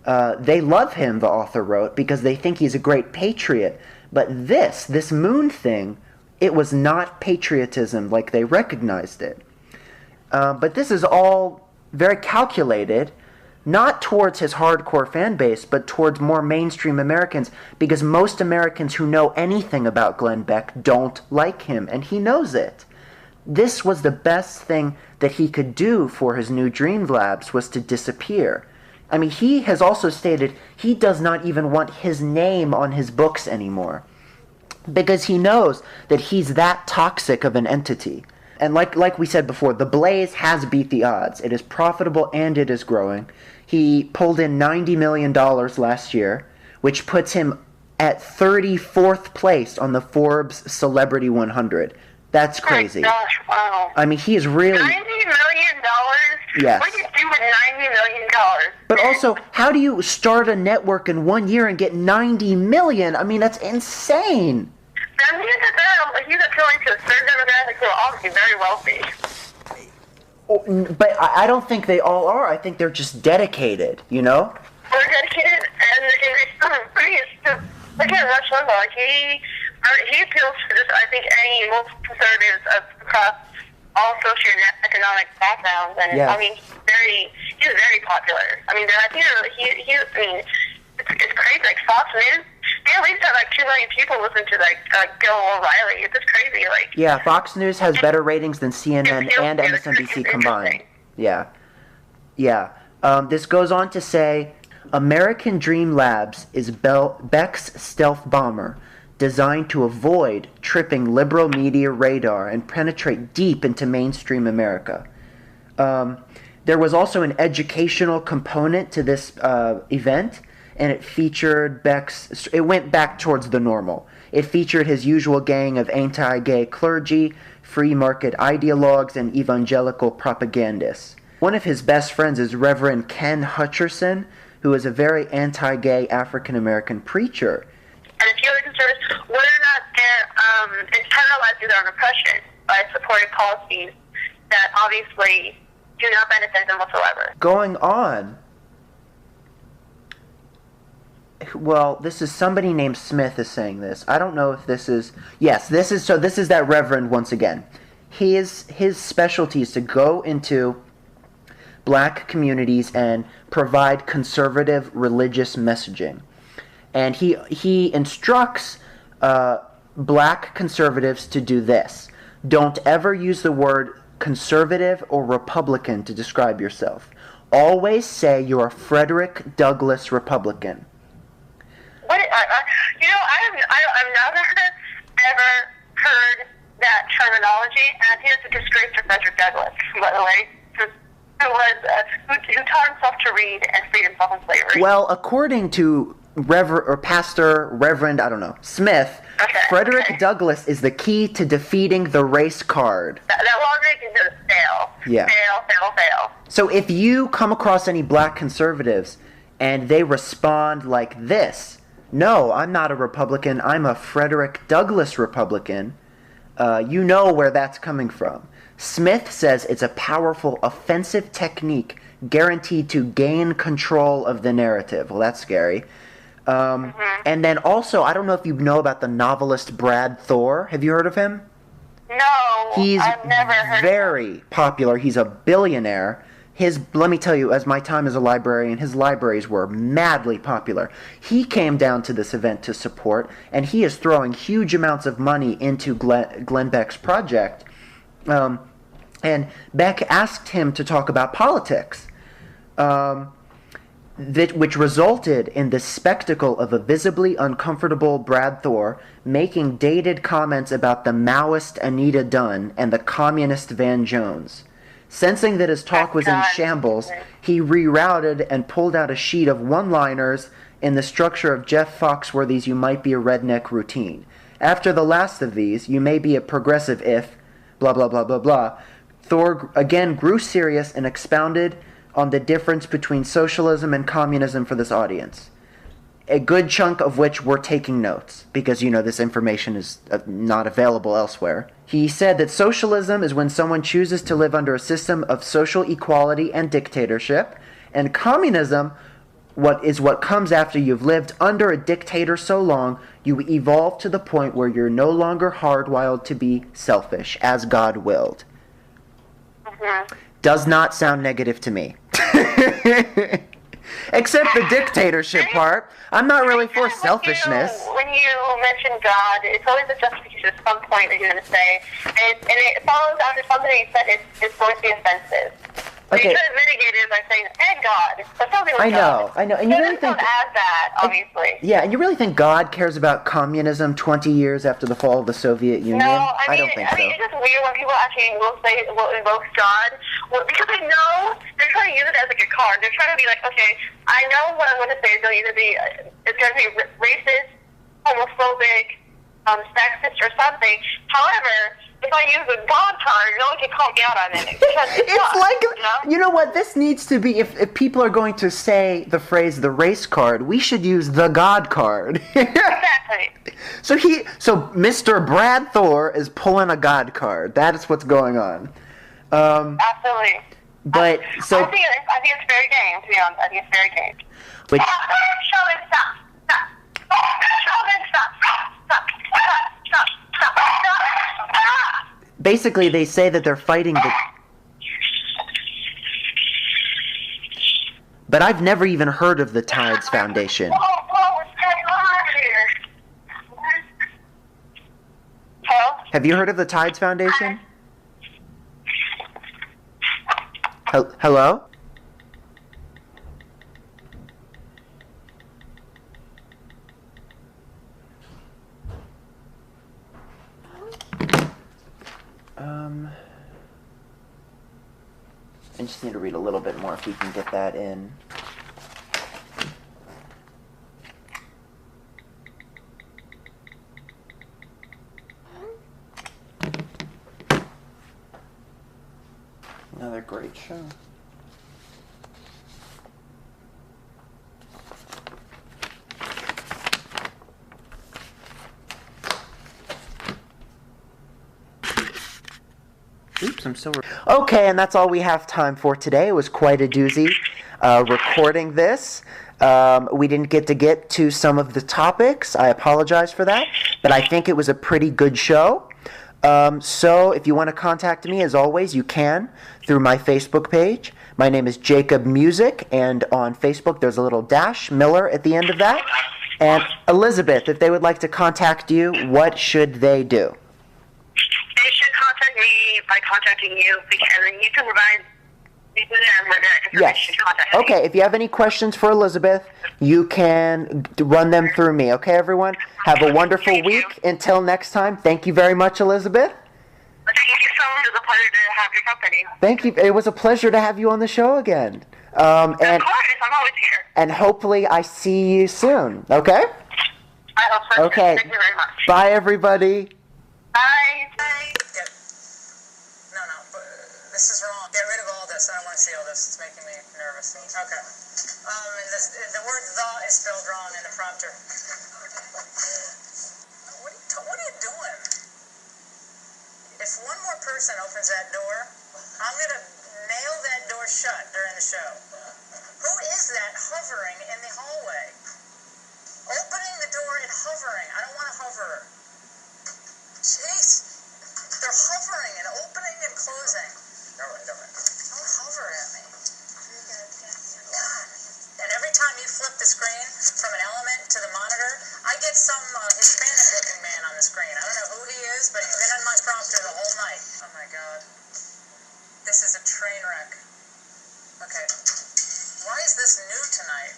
They love him, the author wrote, because they think he's a great patriot. But this moon thing, it was not patriotism like they recognized it. But this is all very calculated, not towards his hardcore fan base, but towards more mainstream Americans, because most Americans who know anything about Glenn Beck don't like him, and he knows it. This was the best thing that he could do for his new Dream Labs, was to disappear. I mean, he has also stated he does not even want his name on his books anymore, because he knows that he's that toxic of an entity. And like we said before, the Blaze has beat the odds. It is profitable and it is growing. He pulled in $90 million last year, which puts him at 34th place on the Forbes Celebrity 100. That's crazy. Oh my gosh, wow. I mean, he is really... $90 million? Yes. What do you do with $90 million? But also, how do you start a network in 1 year and get $90 million? I mean, that's insane. He's appealing to a certain demographic who are obviously very wealthy. But I don't think they all are. I think they're just dedicated, you know? They're dedicated, and they're still pretty... Look at Rush Limbaugh. He appeals to just, I think, most conservatives across all socioeconomic backgrounds, and yeah. I mean, he's very popular. I mean, it's crazy. Like Fox News, they at least have like 2 million people listen to Bill O'Reilly. It's just crazy. Yeah, Fox News has better ratings than CNN and MSNBC combined. Yeah. This goes on to say, American Dream Labs is Beck's stealth bomber, designed to avoid tripping liberal media radar and penetrate deep into mainstream America. There was also an educational component to this event, and it featured it went back towards the normal. It featured his usual gang of anti-gay clergy, free market ideologues, and evangelical propagandists. One of his best friends is Reverend Ken Hutcherson, who is a very anti-gay African-American preacher. And if you other conservatives, whether or not they're internalized through their own oppression by supporting policies that obviously do not benefit them whatsoever. Going on, well, this is somebody named Smith is saying this. I don't know if this is... Yes, this is that reverend once again. His specialty is to go into black communities and provide conservative religious messaging. And he instructs black conservatives to do this. Don't ever use the word conservative or Republican to describe yourself. Always say you're a Frederick Douglass Republican. I've never ever heard that terminology, and I think it's a disgrace to Frederick Douglass, by the way, who taught himself to read and freed himself from slavery. Well, according to Reverend, I don't know, Smith, Frederick Douglass is the key to defeating the race card. That logic is just fail. Yeah. Fail. So if you come across any black conservatives and they respond like this, no, I'm not a Republican, I'm a Frederick Douglass Republican, you know where that's coming from. Smith says it's a powerful offensive technique guaranteed to gain control of the narrative. Well, that's scary. And then also, I don't know if you know about the novelist Brad Thor. Have you heard of him? No, I've never heard He's very popular. He's a billionaire. Let me tell you, as my time as a librarian, his libraries were madly popular. He came down to this event to support, and he is throwing huge amounts of money into Glenn Beck's project. And Beck asked him to talk about politics, which resulted in the spectacle of a visibly uncomfortable Brad Thor making dated comments about the Maoist Anita Dunn and the communist Van Jones. Sensing that his talk was in shambles, he rerouted and pulled out a sheet of one-liners in the structure of Jeff Foxworthy's You Might Be a Redneck routine. After the last of these, you may be a progressive if, blah, blah, blah, blah, blah, Thor again grew serious and expounded on the difference between socialism and communism for this audience. A good chunk of which were taking notes, because, this information is not available elsewhere. He said that socialism is when someone chooses to live under a system of social equality and dictatorship, and communism what comes after you've lived under a dictator so long, you evolve to the point where you're no longer hardwired to be selfish, as God willed. Mm-hmm. Does not sound negative to me. Except the dictatorship part. I'm not really for selfishness. When you mention God, it's always a justification at some point that you're going to say, and it follows after something you said it's going to be offensive. Okay. You could have mitigated by saying, and God. But something with God. I know. And you really think... don't add that, obviously. Yeah, and you really think God cares about communism 20 years after the fall of the Soviet Union? No, I don't think so. It's just weird when people actually will invoke God. Well, because they know they're trying to use it as like a card. They're trying to be like, okay, I know what I'm going to say is going to be racist, homophobic, sexist or something. However, if I use a God card, no one can call me out on it. Because It's like, you know what, this needs to be, if people are going to say the phrase the race card, we should use the God card. Exactly. So Mr. Brad Thor is pulling a God card. That is what's going on. Absolutely. But, so... I think it's very game, to be honest. I think it's very game. Which, Sheldon, stop. Stop. Sheldon, stop. Stop. Stop. Stop. Stop. basically, they say that they're fighting the... But I've never even heard of the Tides Foundation. What's going on here? Hello? Have you heard of the Tides Foundation? Hello? I just need to read a little bit more if we can get that in. Another great show. Oops, I'm still... Okay, and that's all we have time for today. It was quite a doozy recording this. We didn't get to some of the topics. I apologize for that. But I think it was a pretty good show. So if you want to contact me, as always, you can through my Facebook page. My name is Jakob Music, and on Facebook there's a little dash, Miller, at the end of that. And Elizabeth, if they would like to contact you, what should they do? They should contact me by contacting you, because you can provide me with their information to contact me. Okay, if you have any questions for Elizabeth, you can run them through me. Okay, everyone? Have a wonderful week. Until next time, thank you very much, Elizabeth. Thank you so much. It was a pleasure to have your company. Thank you. It was a pleasure to have you on the show again. Of course, I'm always here. And hopefully I see you soon, okay? I hope so. Okay. Thank you very much. Bye, everybody. Bye. No, but this is wrong. Get rid of all this. I don't want to see all this. It's making me nervous. Okay. And the word "the" is spelled wrong in the prompter. What are you doing? If one more person opens that door, I'm going to nail that door shut during the show. Who is that hovering in the hallway? Opening the door and hovering. I don't want to hover. Jeez. They're hovering and opening and closing. All right. Don't hover at me. God. And every time you flip the screen from an element to the monitor, I get some Hispanic-looking man on the screen. I don't know who he is, but he's been on my prompter the whole night. Oh, my God. This is a train wreck. Okay. Why is this new tonight,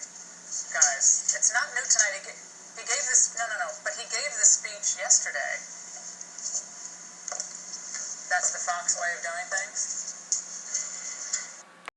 guys? It's not new tonight. He gave this... No. But he gave the speech yesterday. That's the Fox way of doing things?